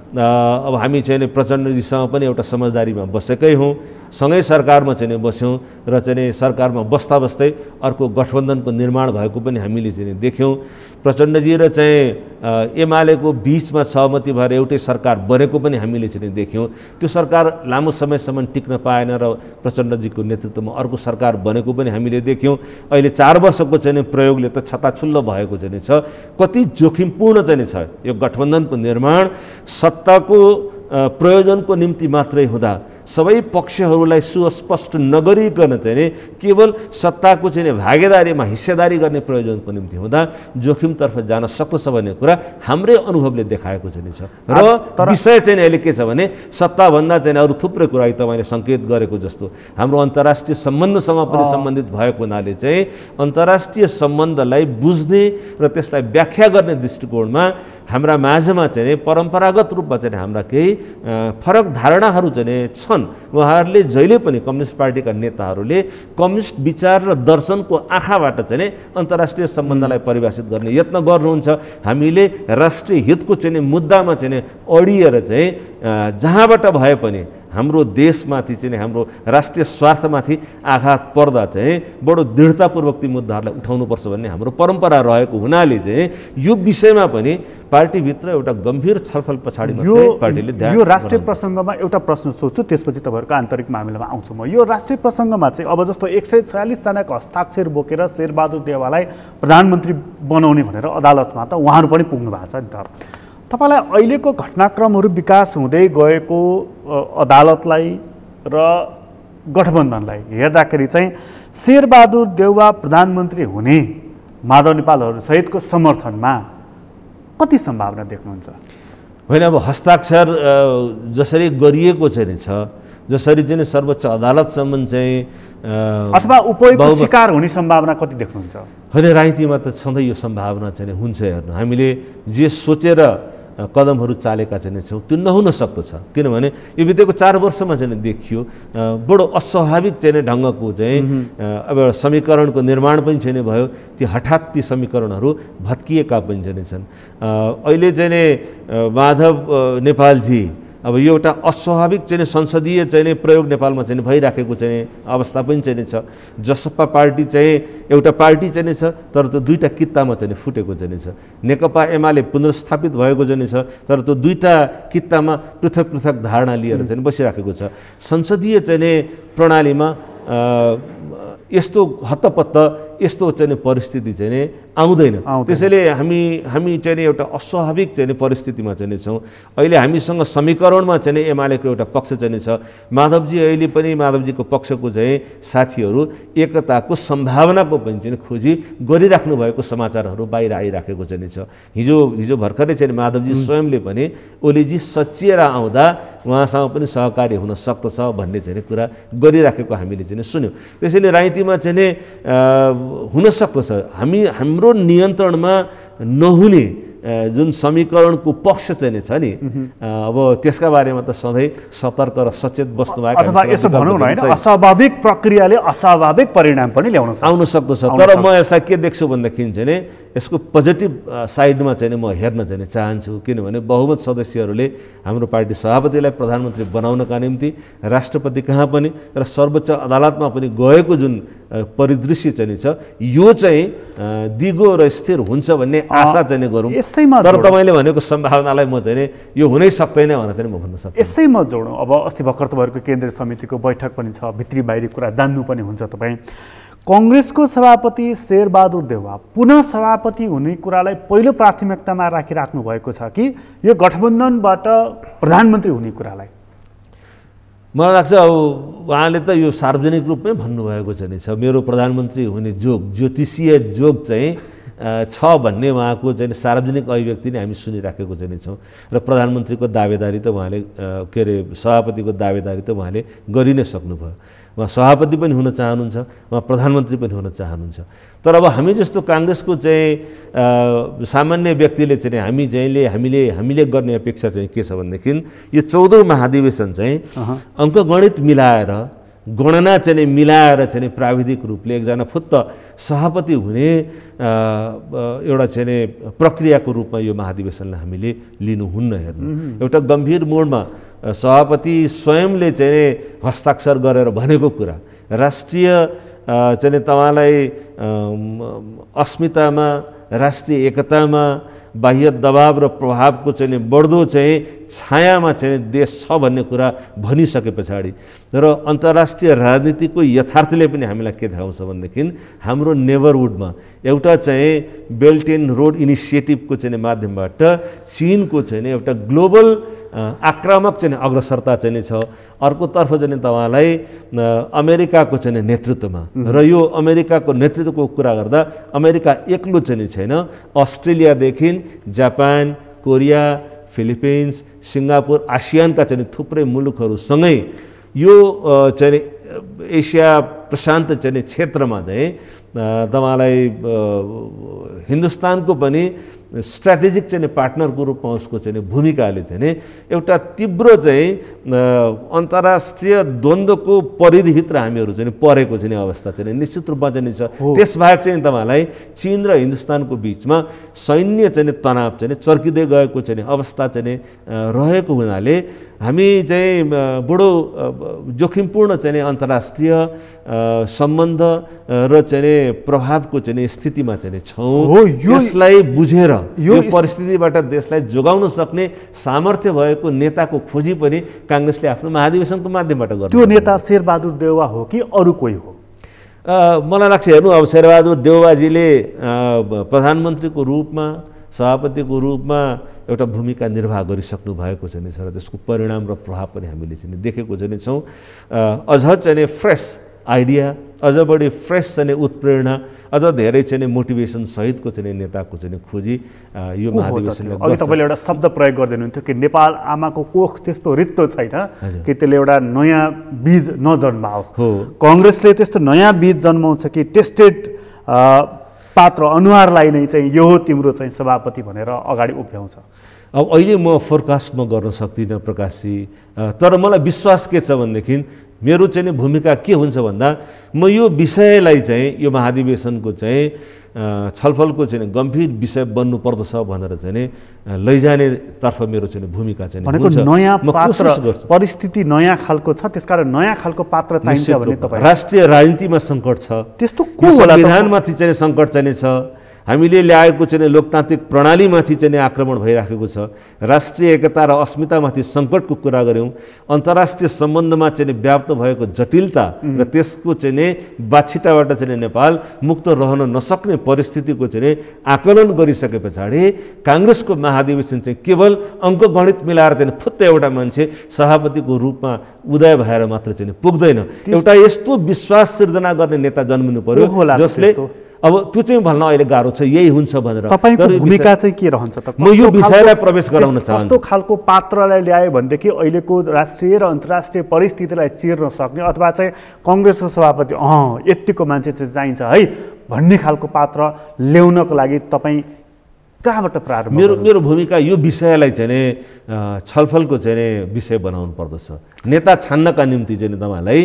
अब हामी चाहिँ प्रचण्डजीसँग पनि एउटा समझदारीमा बसेकै हौँ, सँगै सरकारमा चाहिँ बस्यौँ र चाहिँ सरकारमा बस्दा बस्दै अर्को गठबन्धनको निर्माण भएको पनि हामीले चाहिँ देख्यौँ। प्रचण्डजी र चाहिँ एमालेको बिचमा सहमति भएर एउटै सरकार बनेको पनि हामीले चाहिँ देख्यौँ। त्यो सरकार लामो समयसम्म टिक्न पाएन र प्रचण्डजीको नेतृत्वमा अर्को सरकार बनेको पनि हामीले देख्यौँ। अहिले 4 वर्षको चाहिँ प्रयोगले त छताछुल्लो भएको चाहिँ छ। कति जोखिमपूर्ण चाहिँ छ यो गठबन्धनको निर्माण। सत्ताको प्रयोजनको निम्ति मात्रै हुँदा सबै पक्षहरूलाई सुस्पष्ट नगरिकन चाहिँ केवल सत्ताको चाहिँ भागीदारीमा हिस्सेदारी गर्ने प्रयोजनको निम्ति हुँदा जोखिमतर्फ जान सक्दछ भन्ने कुरा हाम्रै अनुभवले देखाएको चाहिँ छ। र विषय चाहिँ अहिले के छ भने सत्ताभन्दा चाहिँ अरू थुप्रै कुरा तपाईँले सङ्केत गरेको जस्तो हाम्रो अन्तर्राष्ट्रिय सम्बन्धसँग पनि सम्बन्धित भएको हुनाले चाहिँ अन्तर्राष्ट्रिय सम्बन्धलाई बुझ्ने र त्यसलाई व्याख्या गर्ने दृष्टिकोणमा हाम्रा माझमा चाहिँ परम्परागत रूपमा चाहिँ हाम्रा केही फरक धारणाहरू चाहिँ छन्। उहाँहरूले जहिले पनि कम्युनिस्ट पार्टीका नेताहरूले कम्युनिस्ट विचार र दर्शनको आँखाबाट चाहिँ अन्तर्राष्ट्रिय सम्बन्धलाई परिभाषित गर्ने यत्न गर्नुहुन्छ। हामीले राष्ट्रिय हितको चाहिँ मुद्दामा चाहिँ अडिएर चाहिँ जहाँबाट भए पनि हाम्रो देशमाथि चाहिँ हाम्रो राष्ट्रिय स्वार्थमाथि आघात पर्दा चाहिँ बडो दृढतापूर्वक ती मुद्दाहरूलाई उठाउनुपर्छ भन्ने हाम्रो परम्परा रहेको हुनाले चाहिँ यो विषयमा पनि पार्टीभित्र एउटा गम्भीर छलफल पछाडि पार्टीले ध्यान यो राष्ट्रिय प्रसङ्गमा एउटा प्रश्न सोध्छु, त्यसपछि तपाईँहरूको आन्तरिक मामिलामा आउँछु म। यो राष्ट्रिय प्रसङ्गमा चाहिँ अब जस्तो 146 जनाको हस्ताक्षर बोकेर शेरबहादुर देउवालाई प्रधानमन्त्री बनाउने भनेर अदालतमा त उहाँहरू पनि पुग्नु भएको छ नि त। तपाईँलाई अहिलेको घटनाक्रमहरू विकास हुँदै गएको अदालतलाई र गठबन्धनलाई हेर्दाखेरि चाहिँ शेरबहादुर देउवा प्रधानमन्त्री हुने माधव नेपालहरू सहितको समर्थनमा कति सम्भावना देख्नुहुन्छ? होइन, अब हस्ताक्षर जसरी गरिएको चाहिँ छ, जसरी चाहिँ सर्वोच्च अदालतसम्म चाहिँ अथवा उपयोगको शिकार हुने सम्भावना कति देख्नुहुन्छ? होइन, राजनीतिमा त सधैँ यो सम्भावना चाहिँ हुन्छ। हेर्नु, हामीले जे सोचेर कदमहरू चालेका चाहिँ छौँ त्यो नहुन सक्दछ। किनभने यो बितेको 4 वर्षमा चाहिँ देखियो बडो अस्वाभाविक चाहिँ ढङ्गको चाहिँ अब एउटा समीकरणको निर्माण पनि चाहिँ भयो। ती हठात ती समीकरणहरू भत्किएका पनि चाहिँ छन्। अहिले चाहिँ माधव नेपालजी अब यो एउटा अस्वाभाविक चाहिँ संसदीय चाहिँ प्रयोग नेपालमा चाहिँ भइराखेको चाहिँ अवस्था पनि चाहिँ छ। जसपा पार्टी चाहिँ एउटा पार्टी चाहिँ छ, तर त्यो दुईटा कित्तामा चाहिँ फुटेको चाहिँ छ। नेकपा एमाले पुनर्स्थापित भएको चाहिँ छ, तर त्यो दुईटा कित्तामा पृथक पृथक धारणा लिएर चाहिँ बसिराखेको छ। संसदीय चाहिँ प्रणालीमा यस्तो हत्तपत्त यस्तो चाहिँ परिस्थिति चाहिँ आउँदैन। त्यसैले हामी चाहिँ एउटा अस्वाभाविक चाहिँ परिस्थितिमा चाहिँ छौँ। अहिले हामीसँग समीकरणमा चाहिँ एमालेको एउटा पक्ष चाहिँ छ। माधवजी अहिले पनि माधवजीको पक्षको चाहिँ साथीहरू एकताको सम्भावनाको पनि चाहिँ खोजी गरिराख्नु भएको समाचारहरू बाहिर आइराखेको चाहिँ छ। हिजो भर्खरै चाहिँ माधवजी स्वयंले पनि ओलीजी सचिएर आउँदा उहाँसँग पनि सहकारी हुन सक्दछ भन्ने चाहिँ कुरा गरिराखेको हामीले चाहिँ सुन्यौँ। त्यसैले राजनीतिमा चाहिँ हुन सक्दछ हाम्रो नियन्त्रणमा नहुने जुन समीकरणको पक्ष चाहिँ छ नि, अब त्यसका बारेमा त सधैँ सतर्क र सचेत बस्नु भएको अथवा यसो भनौँ न हैन, अस्वाभाविक प्रक्रियाले अस्वाभाविक परिणाम पनि ल्याउन आउन सक्दछ। तर म यसलाई के देख्छु भन्दाखेरि चाहिँ यसको पोजिटिभ साइडमा चाहिँ म हेर्न चाहिँ चाहन्छु। किनभने बहुमत सदस्यहरूले हाम्रो पार्टी सभापतिलाई प्रधानमन्त्री बनाउनका निम्ति राष्ट्रपति कहाँ पनि र सर्वोच्च अदालतमा पनि गएको जुन परिदृश्य चाहिँ छ, यो चाहिँ दिगो र स्थिर हुन्छ भन्ने आशा चाहिँ गरौँ। तर तपाईँले भनेको सम्भावनालाई म चाहिँ यो हुनै सक्दैन भनेर चाहिँ म भन्न सक्छु। यसैमा जोडौँ, अब अस्ति भर्खर तपाईँहरूको केन्द्रीय समितिको बैठक पनि छ, भित्री बाहिरी कुरा जान्नु पनि हुन्छ। तपाईँ कङ्ग्रेसको सभापति शेरबहादुर देउवा पुनः सभापति हुने कुरालाई पहिलो प्राथमिकतामा राखिराख्नु भएको छ कि यो गठबन्धनबाट प्रधानमन्त्री हुने कुरालाई? मलाई लाग्छ अब उहाँले त यो सार्वजनिक रूपमै भन्नुभएको चाहिँ छ, मेरो प्रधानमन्त्री हुने जोग, ज्योतिषीय जोग चाहिँ छ भन्ने उहाँको चाहिँ सार्वजनिक अभिव्यक्ति नै हामी सुनिराखेको चाहिँ छौँ। र प्रधानमन्त्रीको दावेदारी त उहाँले के अरे सभापतिको दावेदारी त उहाँले गरि नै सक्नुभयो। उहाँ सभापति पनि हुन चाहनुहुन्छ, उहाँ प्रधानमन्त्री पनि हुन चाहनुहुन्छ। तर अब हामी जस्तो काङ्ग्रेसको चाहिँ सामान्य व्यक्तिले चाहिँ हामीले गर्ने अपेक्षा चाहिँ के छ भनेदेखि यो 14औं महाधिवेशन चाहिँ अङ्कगणित मिलाएर गणना चाहिँ मिलाएर चाहिँ प्राविधिक रूपले एकजना फुत्त सभापति हुने एउटा चाहिँ प्रक्रियाको रूपमा यो महाधिवेशनलाई हामीले लिनुहुन्न। हेर्नु, एउटा गम्भीर मोडमा सभापति स्वयंले चाहिँ हस्ताक्षर गरेर भनेको कुरा राष्ट्रिय चाहिँ तपाईँलाई अस्मितामा, राष्ट्रिय एकतामा बाह्य दबाव र प्रभावको चाहिँ बढ्दो चाहिँ छायामा चाहिँ देश छ भन्ने कुरा भनिसके पछाडि र अन्तर्राष्ट्रिय राजनीतिको यथार्थले पनि हामीलाई के देखाउँछ भनेदेखि हाम्रो नेबरहुडमा एउटा चाहिँ बेल्ट एन्ड रोड इनिसिएटिभको चाहिँ माध्यमबाट चीनको चाहिँ एउटा ग्लोबल आक्रामक चाहिँ अग्रसरता चाहिँ छ। अर्कोतर्फ चाहिँ तपाईँलाई अमेरिकाको चाहिँ नेतृत्वमा, र यो अमेरिकाको नेतृत्वको कुरा गर्दा अमेरिका एक्लो चाहिँ छैन, अस्ट्रेलियादेखि जापान, कोरिया, फिलिपिन्स, सिङ्गापुर, आसियानका चाहिँ थुप्रै मुलुकहरूसँगै यो चाहिँ एसिया प्रशान्त चाहिँ क्षेत्रमा चाहिँ तपाईँलाई हिन्दुस्तानको पनि स्ट्राटेजिक चाहिँ पार्टनरको रूपमा उसको चाहिँ भूमिकाले चाहिँ एउटा तीव्र चाहिँ अन्तर्राष्ट्रिय द्वन्द्वको परिधिभित्र हामीहरू चाहिँ परेको चाहिँ अवस्था चाहिँ निश्चित रूपमा चाहिँ छ। त्यसबाहेक चाहिँ तपाईँलाई चीन र हिन्दुस्तानको बिचमा सैन्य चाहिँ तनाव चाहिँ चर्किँदै गएको चाहिँ अवस्था चाहिँ रहेको हुनाले हामी चाहिँ बडो जोखिमपूर्ण चाहिँ अन्तर्राष्ट्रिय सम्बन्ध र चाहिँ प्रभावको चाहिँ स्थितिमा चाहिँ छौँ। यसलाई बुझेर यो परिस्थितिबाट देशलाई जोगाउन सक्ने सामर्थ्य भएको नेताको खोजी पनि काङ्ग्रेसले आफ्नो महाधिवेशनको माध्यमबाट गर्छ। त्यो नेता शेरबहादुर देउवा हो कि अरू कोही हो? मलाई लाग्छ हेर्नु, अब शेरबहादुर देउवाजीले प्रधानमन्त्रीको रूपमा, सभापतिको रूपमा एउटा भूमिका निर्वाह गरिसक्नु भएको चाहिँ छ र त्यसको परिणाम र प्रभाव पनि हामीले चाहिँ देखेको चाहिँ छौँ। अझ चाहिँ फ्रेस आइडिया, अझ बढी फ्रेस चाहिँ उत्प्रेरणा, अझ धेरै चाहिँ मोटिभेसन सहितको चाहिँ नेताको चाहिँ खोजी यो महाधिवेशनले गर्छ। अघि तपाईँले एउटा शब्द प्रयोग गरिदिनुहुन्थ्यो कि नेपाल आमाको कोख त्यस्तो रित्तो छैन कि त्यसले एउटा नयाँ बीज नजन्माओस्। कङ्ग्रेसले त्यस्तो नयाँ बीज जन्माउँछ कि टेस्टेड पात्र अनुहारलाई नै चाहिँ यो हो तिम्रो चाहिँ सभापति भनेर अगाडि उभ्याउँछ? अब अहिले म फोरकास्ट गर्न सक्दिनँ प्रकाशजी, तर मलाई विश्वास के छ भनेदेखि मेरो चाहिँ भूमिका के हुन्छ भन्दा म यो विषयलाई चाहिँ यो महाधिवेशनको चाहिँ छलफलको चाहिँ गम्भीर विषय बन्नु पर्दछ भनेर चाहिँ लैजाने तर्फ मेरो चाहिँ भूमिका चाहिँ हुन्छ। नयाँ पात्र परिस्थिति नयाँ खालको छ, त्यसकारण नयाँ खालको पात्र चाहिन्छ भन्ने तपाईँ। राष्ट्रिय राजनीतिमा सङ्कट छ, त्यस्तो संविधानमाथि चाहिँ सङ्कट चाहिँ छ, हामीले ल्याएको चाहिँ लोकतान्त्रिक प्रणालीमाथि चाहिँ आक्रमण भइराखेको छ, राष्ट्रिय एकता र अस्मितामाथि सङ्कटको कुरा गऱ्यौँ, अन्तर्राष्ट्रिय सम्बन्धमा चाहिँ व्याप्त भएको जटिलता र त्यसको चाहिँ बाछिटाबाट चाहिँ नेपाल मुक्त रहन नसक्ने परिस्थितिको चाहिँ आकलन गरिसके पछाडि काङ्ग्रेसको महाधिवेशन चाहिँ केवल अङ्कगणित मिलाएर चाहिँ फुत्त एउटा मान्छे सभापतिको रूपमा उदय भएर मात्र चाहिँ पुग्दैन। एउटा यस्तो विश्वास सिर्जना गर्ने नेता जन्मिनु पर्यो जसले अब त्यो चाहिँ भन्न अहिले गाह्रो छ यही हुन्छ भनेर। तपाईँको भूमिका चाहिँ के रहन्छ त? म यो विषयलाई प्रवेश गराउन चाहन्छु। कस्तो खालको पात्रलाई ल्यायो भनेदेखि अहिलेको राष्ट्रिय र अन्तर्राष्ट्रिय परिस्थितिलाई चिर्न सक्ने अथवा चाहिँ कङ्ग्रेसको सभापति यतिको मान्छे चाहिँ चाहिन्छ है भन्ने खालको पात्र ल्याउनको लागि तपाईँ कहाँबाट प्रारम्भ? मेरो भूमिका यो विषयलाई चाहिँ छलफलको चाहिँ विषय बनाउनु पर्दछ। नेता छान्नका निम्ति चाहिँ तपाईँलाई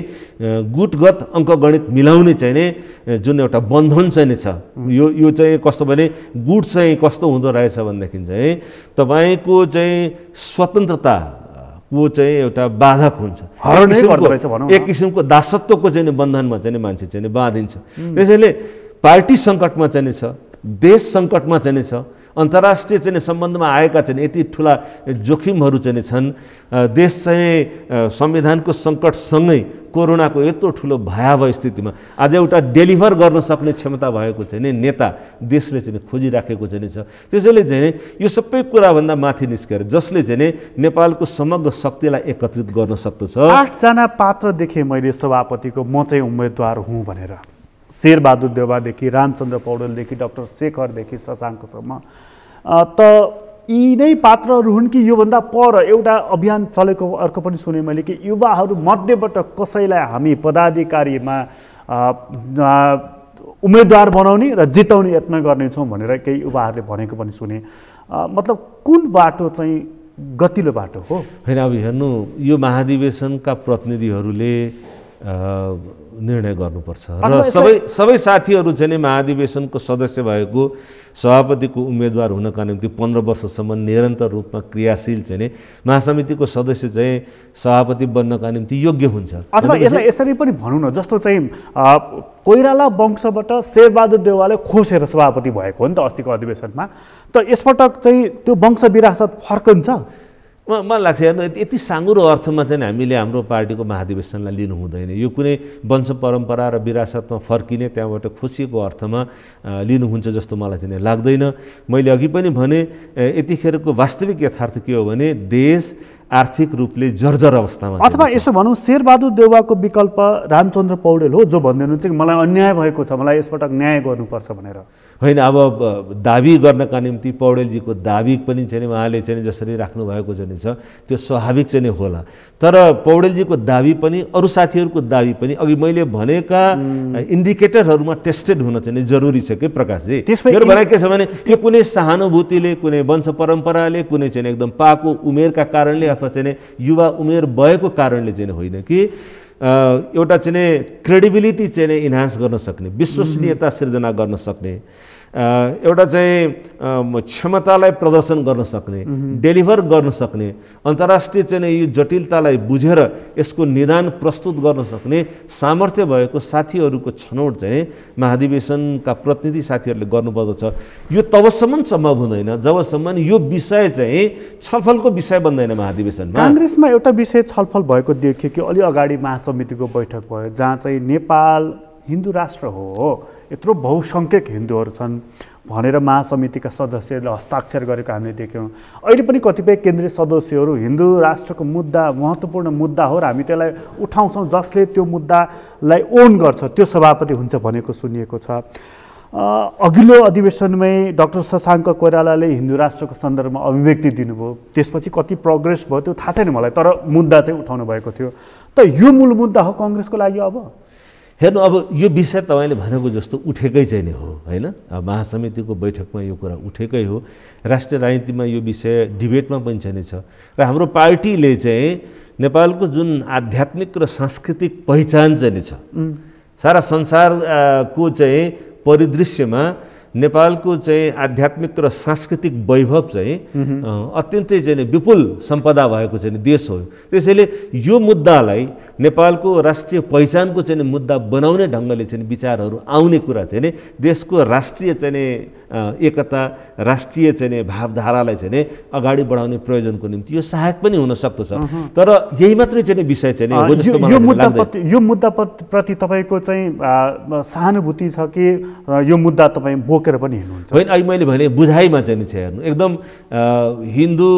गुटगत अङ्कगणित मिलाउने चाहिँ जुन एउटा बन्धन चाहिँ छ, यो चाहिँ कस्तो भने गुट चाहिँ कस्तो हुँदो रहेछ भनेदेखि चाहिँ तपाईँको चाहिँ स्वतन्त्रता को चाहिँ एउटा बाधक हुन्छ, एक किसिमको दासत्वको चाहिँ बन्धनमा चाहिँ मान्छे चाहिँ बाँधिन्छ। त्यसैले पार्टी सङ्कटमा चाहिँ छ, देश सङ्कटमा चाहिँ छ, अन्तर्राष्ट्रिय चाहिँ सम्बन्धमा आएका चाहिँ यति ठुला जोखिमहरू चाहिँ छन्, देश चाहिँ संविधानको सङ्कटसँगै कोरोनाको यत्रो ठुलो भयावह स्थितिमा आज एउटा डेलिभर गर्न सक्ने क्षमता भएको चाहिँ नेता देशले चाहिँ खोजिराखेको चाहिँ छ। त्यसैले चाहिँ यो सबै कुराभन्दा माथि निस्केर जसले चाहिँ नेपालको समग्र शक्तिलाई एकत्रित गर्न सक्दछ। 8 जना पात्र देखेँ मैले सभापतिको, म चाहिँ उम्मेदवार हुँ भनेर। शेरबहादुर देवादेखि रामचन्द्र पौडेलदेखि डाक्टर शेखरदेखि शशाङ्कसम्म त यी नै पात्रहरू हुन् कि योभन्दा पर एउटा अभियान चलेको अर्को पनि सुने मैले कि युवाहरू मध्येबाट कसैलाई हामी पदाधिकारीमा उम्मेदवार बनाउने र जिताउने यत्न गर्नेछौँ भनेर केही युवाहरूले भनेको पनि सुने। मतलब कुन बाटो चाहिँ गतिलो बाटो हो? होइन, अब हेर्नु यो महाधिवेशनका प्रतिनिधिहरूले निर्णय गर्नुपर्छ र सबै साथीहरू चाहिँ महाधिवेशनको सदस्य भएको सभापतिको उम्मेदवार हुनका निम्ति 15 वर्षसम्म निरन्तर रूपमा क्रियाशील चाहिँ महासमितिको सदस्य चाहिँ सभापति बन्नका निम्ति योग्य हुन्छ। अथवा यसलाई यसरी पनि भनौँ न, जस्तो चाहिँ कोइराला वंशबाट शेरबहादुर देउवाले खोसेर सभापति भएको हो नि त अस्तिको अधिवेशनमा, त यसपटक चाहिँ त्यो वंश विरासत फर्कन्छ? मलाई लाग्छ हेर्नु यति साँगुरो अर्थमा चाहिँ हामीले हाम्रो पार्टीको महाधिवेशनलाई लिनु हुँदैन। यो कुनै वंश परम्परा र विरासतमा फर्किने त्यहाँबाट खुसीको अर्थमा लिनुहुन्छ जस्तो मलाई चाहिँ लाग्दैन। मैले अघि पनि भने यतिखेरको वास्तविक यथार्थ के हो भने देश आर्थिक रूपले जर्जर अवस्थामा। अथवा यसो भनौँ शेरबहादुर देउवाको विकल्प रामचन्द्र पौडेल हो जो भन्दैनु चाहिँ मलाई अन्याय भएको छ, मलाई यसपटक न्याय गर्नुपर्छ भनेर। होइन, अब दाबी गर्नका निम्ति पौडेलजीको दाबी पनि चाहिँ उहाँले चाहिँ जसरी राख्नु भएको चाहिँ छ त्यो स्वाभाविक चाहिँ होला, तर पौडेलजीको दाबी पनि अरू साथीहरूको दाबी पनि अघि मैले भनेका इन्डिकेटरहरूमा टेस्टेड हुन चाहिँ जरुरी छ कि प्रकाशजी। मेरो भनाइ के छ भने त्यो कुनै सहानुभूतिले, कुनै वंश परम्पराले, कुनै चाहिँ एकदम पाको उमेरका कारणले अथवा चाहिँ युवा उमेर भएको कारणले चाहिँ होइन कि एउटा चाहिँ क्रेडिबिलिटी चाहिँ इन्हान्स गर्न सक्ने, विश्वसनीयता सिर्जना गर्न सक्ने, एउटा चाहिँ क्षमतालाई प्रदर्शन गर्न सक्ने, डेलिभर गर्न सक्ने, अन्तर्राष्ट्रिय चाहिँ यो जटिलतालाई बुझेर यसको निदान प्रस्तुत गर्न सक्ने सामर्थ्य भएको साथीहरूको छनौट चाहिँ महाधिवेशनका प्रतिनिधि साथीहरूले गर्नुपर्दछ। यो तबसम्म सम्भव हुँदैन जबसम्म यो विषय चाहिँ छलफलको विषय बन्दैन महाधिवेशनमा। काङ्ग्रेसमा एउटा विषय छलफल भएको देखियो कि अलि अगाडि महासमितिको बैठक भयो जहाँ चाहिँ नेपाल हिन्दू राष्ट्र हो, यत्रो बहुसङ्ख्यक हिन्दूहरू छन् भनेर महासमितिका सदस्यहरूले हस्ताक्षर गरेको हामीले देख्यौँ। अहिले पनि कतिपय केन्द्रीय सदस्यहरू हिन्दू राष्ट्रको मुद्दा महत्त्वपूर्ण मुद्दा हो र हामी त्यसलाई उठाउँछौँ, जसले त्यो मुद्दालाई ओन गर्छ त्यो सभापति हुन्छ भनेको सुनिएको छ। अघिल्लो अधिवेशनमै डाक्टर शशाङ्क कोइरालाले हिन्दू राष्ट्रको सन्दर्भमा अभिव्यक्ति दिनुभयो, त्यसपछि कति प्रोग्रेस भयो त्यो थाहा छैन मलाई, तर मुद्दा चाहिँ उठाउनु भएको थियो। त यो मूल मुद्दा हो कङ्ग्रेसको लागि। अब हेर्नु, अब यो विषय तपाईँले भनेको जस्तो उठेकै चाहिँ नै हो होइन, महासमितिको बैठकमा यो कुरा उठेकै हो, राष्ट्रिय राजनीतिमा यो विषय डिबेटमा पनि चाहिँ छ र हाम्रो पार्टीले चाहिँ नेपालको जुन आध्यात्मिक र सांस्कृतिक पहिचान चाहिँ नि छ, सारा संसारको चाहिँ परिदृश्यमा नेपालको चाहिँ आध्यात्मिक र सांस्कृतिक वैभव चाहिँ अत्यन्तै चाहिँ विपुल सम्पदा भएको चाहिँ देश हो। त्यसैले यो मुद्दालाई नेपालको राष्ट्रिय पहिचानको चाहिँ मुद्दा बनाउने ढङ्गले चाहिँ विचारहरू आउने कुरा चाहिँ देशको राष्ट्रिय चाहिँ एकता, राष्ट्रिय चाहिँ भावधारालाई चाहिँ अगाडि बढाउने प्रयोजनको निम्ति यो सहायक पनि हुन सक्दछ। तर यही मात्रै चाहिँ विषय चाहिँ हो जस्तो मलाई लाग्दैन। यो मुद्दाप्रति तपाईँको चाहिँ सहानुभूति छ कि यो मुद्दा तपाईँ बोकेर पनि हिँड्नुहुन्छ? होइन, अहिले मैले भने बुझाइमा चाहिँ छ हेर्नु, एकदम हिन्दू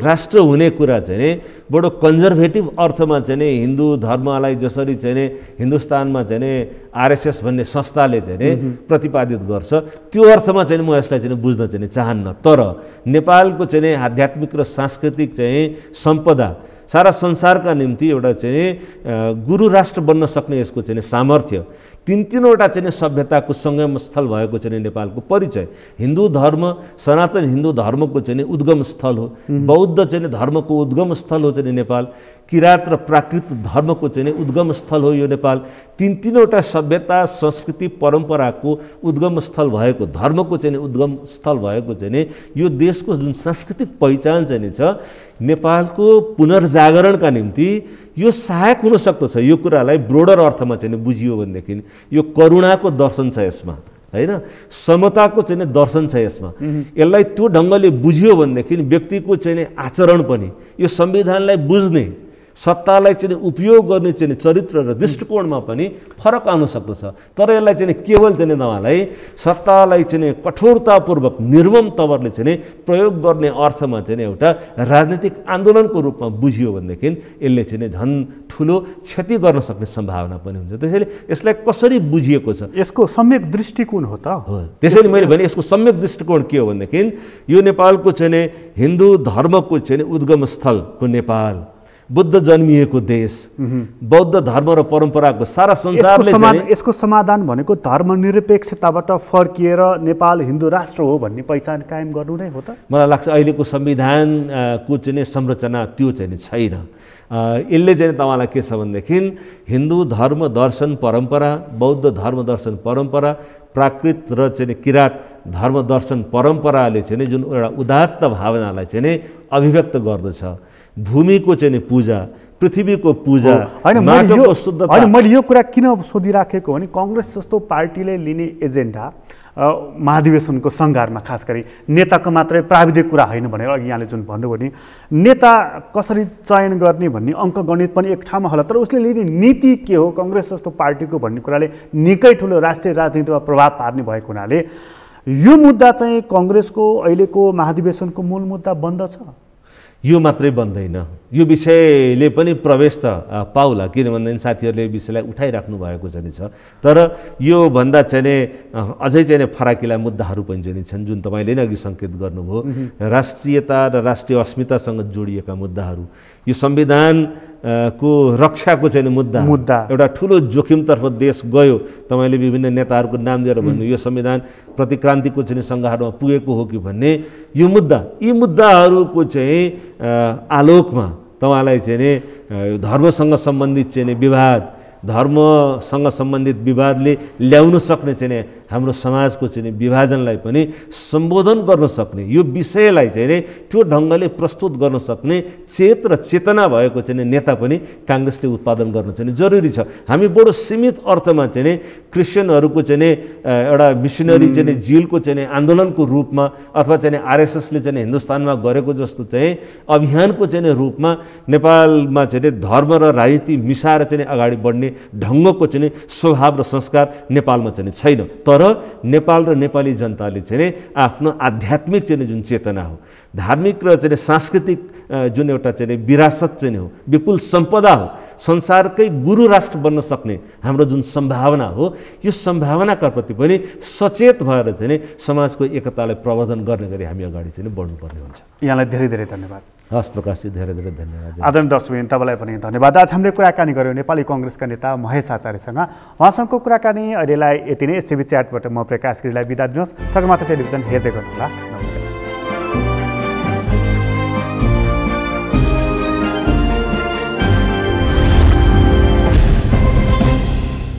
राष्ट्र हुने कुरा चाहिँ बडो कन्जर्भेटिभ अर्थमा चाहिँ हिन्दू धर्मलाई जसरी चाहिँ हिन्दुस्तानमा चाहिँ आरएसएस भन्ने संस्थाले चाहिँ प्रतिपादित गर्छ त्यो अर्थमा चाहिँ म यसलाई चाहिँ बुझ्न चाहिँ चाहन्न। तर नेपालको चाहिँ आध्यात्मिक र सांस्कृतिक चाहिँ सम्पदा सारा संसारका निम्ति एउटा चाहिँ गुरु राष्ट्र बन्न सक्ने यसको चाहिँ सामर्थ्य, तीनवटा चाहिँ सभ्यताको सङ्गम स्थल भएको चाहिँ नेपालको परिचय, हिन्दू धर्म, सनातन हिन्दू धर्मको चाहिँ उद्गम स्थल हो, बौद्ध चाहिँ धर्मको उद्गम स्थल हो चाहिँ नेपाल, किरात र प्राकृत धर्मको चाहिँ उद्गम स्थल हो यो नेपाल, तीनवटा सभ्यता संस्कृति परम्पराको उद्गम स्थल भएको, धर्मको चाहिँ उद्गम स्थल भएको चाहिँ यो देशको जुन सांस्कृतिक पहिचान चाहिँ छ नेपालको पुनर्जागरणका निम्ति यो सहायक हुन सक्दछ। यो कुरालाई ब्रोडर अर्थमा चाहिँ बुझियो भनेदेखि यो करुणाको दर्शन छ यसमा, होइन, समताको चाहिँ दर्शन छ यसमा। यसलाई त्यो ढङ्गले बुझियो भनेदेखि व्यक्तिको चाहिँ आचरण पनि यो संविधानलाई बुझ्ने, सत्तालाई चाहिँ उपयोग गर्ने चाहिँ चरित्र र दृष्टिकोणमा पनि फरक आउन सक्दछ। तर यसलाई चाहिँ केवल चाहिँ तपाईँलाई सत्तालाई चाहिँ कठोरतापूर्वक निर्मम तवरले चाहिँ प्रयोग गर्ने अर्थमा चाहिँ एउटा राजनीतिक आन्दोलनको रूपमा बुझियो भनेदेखि यसले चाहिँ झन् ठुलो क्षति गर्न सक्ने सम्भावना पनि हुन्छ। त्यसैले यसलाई कसरी बुझिएको छ, यसको सम्यक दृष्टिकोण हो त हो। त्यसैले मैले भने यसको सम्यक दृष्टिकोण के हो भनेदेखि यो नेपालको चाहिँ हिन्दू धर्मको चाहिँ उद्गम स्थलको नेपाल, बुद्ध जन्मिएको देश, बौद्ध धर्म र परम्पराको सारा संसारले यसको समाधान भनेको धर्मनिरपेक्षताबाट फर्किएर नेपाल हिन्दू राष्ट्र हो भन्ने पहिचान कायम गर्नु नै हो त? मलाई लाग्छ अहिलेको संविधानको चाहिँ संरचना त्यो चाहिँ छैन। यसले चाहिँ तपाईँलाई के छ भनेदेखि हिन्दू धर्म दर्शन परम्परा, बौद्ध धर्म दर्शन परम्परा, प्राकृत र चाहिँ किरात धर्म दर्शन परम्पराले चाहिँ जुन एउटा उदात्त भावनालाई चाहिँ अभिव्यक्त गर्दछ, भूमिको चाहिँ पूजा, पृथ्वीको पूजा, माटोको शुद्धता। होइन, मैले यो कुरा किन सोधिराखेको भने काङ्ग्रेस जस्तो पार्टीले लिने एजेन्डा महाधिवेशनको सङ्घारमा खास गरी नेताको मात्रै प्राविधिक कुरा होइन भनेर अघि यहाँले जुन भन्नुभयो नि, नेता कसरी चयन गर्ने भन्ने अङ्कगणित पनि एक ठाउँमा होला, तर उसले लिने नीति के हो काङ्ग्रेस जस्तो पार्टीको भन्ने कुराले निकै ठुलो राष्ट्रिय राजनीतिमा प्रभाव पार्ने भएको हुनाले यो मुद्दा चाहिँ काङ्ग्रेसको अहिलेको महाधिवेशनको मूल मुद्दा बन्दछ? यो मात्रै बन्दैन, यो विषयले पनि प्रवेश त पाउला, किन भन्दाखेरि साथीहरूले विषयलाई उठाइराख्नु भएको चाहिँ छ। तर यो भन्दा चाहिँ अझै चाहिँ फराकिला मुद्दाहरू पनि चाहिँ छन् जुन तपाईँले नै अघि सङ्केत गर्नुभयो, राष्ट्रियता र राष्ट्रिय अस्मितासँग जोडिएका मुद्दाहरू, यो संविधानको रक्षाको चाहिँ मुद्दा एउटा ठुलो जोखिमतर्फ देश गयो। तपाईँले विभिन्न नेताहरूको नाम दिएर भन्नु यो संविधान प्रतिक्रान्तिको चाहिँ सङ्घारमा पुगेको हो कि भन्ने यो मुद्दा, यी मुद्दाहरूको चाहिँ आलोकमा तपाईँलाई चाहिँ धर्मसँग सम्बन्धित चाहिँ विवाद, धर्मसँग सम्बन्धित विवादले ल्याउन सक्ने चाहिँ हाम्रो समाजको चाहिँ विभाजनलाई पनि सम्बोधन गर्न सक्ने, यो विषयलाई चाहिँ त्यो ढङ्गले प्रस्तुत गर्न सक्ने चेत र चेतना भएको चाहिँ नेता पनि काङ्ग्रेसले उत्पादन गर्न चाहिँ जरुरी छ। हामी बडो सीमित अर्थमा चाहिँ क्रिस्चियनहरूको चाहिँ एउटा मिसनरी चाहिँ जिलको चाहिँ आन्दोलनको रूपमा अथवा चाहिँ आरएसएसले चाहिँ हिन्दुस्तानमा गरेको जस्तो चाहिँ अभियानको चाहिँ रूपमा नेपालमा चाहिँ धर्म र राजनीति मिसाएर चाहिँ अगाडि बढ्ने ढङ्गको चाहिँ स्वभाव र संस्कार नेपालमा चाहिँ छैन। तर नेपाल र नेपाली जनताले चाहिँ आफ्नो आध्यात्मिक चाहिँ जुन चेतना हो, धार्मिक र चाहिँ सांस्कृतिक जुन एउटा चाहिँ विरासत चाहिँ हो, विपुल सम्पदा हो, संसारकै गुरु राष्ट्र बन्न सक्ने हाम्रो जुन सम्भावना हो, यो सम्भावनाका प्रति पनि सचेत भएर चाहिँ समाजको एकतालाई प्रवर्धन गर्ने गरी हामी अगाडि चाहिँ बढ्नुपर्ने हुन्छ। यहाँलाई धेरै धेरै धन्यवाद। हस् प्रकाशजी, धेरै धेरै धन्यवाद। आदरणीय दर्शकवृन्द, तपाईँलाई पनि धन्यवाद। आज हामीले कुराकानी गऱ्यौँ नेपाली काङ्ग्रेसका नेता महेश आचार्यसँग। उहाँसँगको कुराकानी अहिलेलाई यति नै। एसटिभी च्याटबाट म प्रकाश गिरीलाई बिदा दिनुहोस्। सगरमाथा टेलिभिजन हेर्दै गर्नुहोला।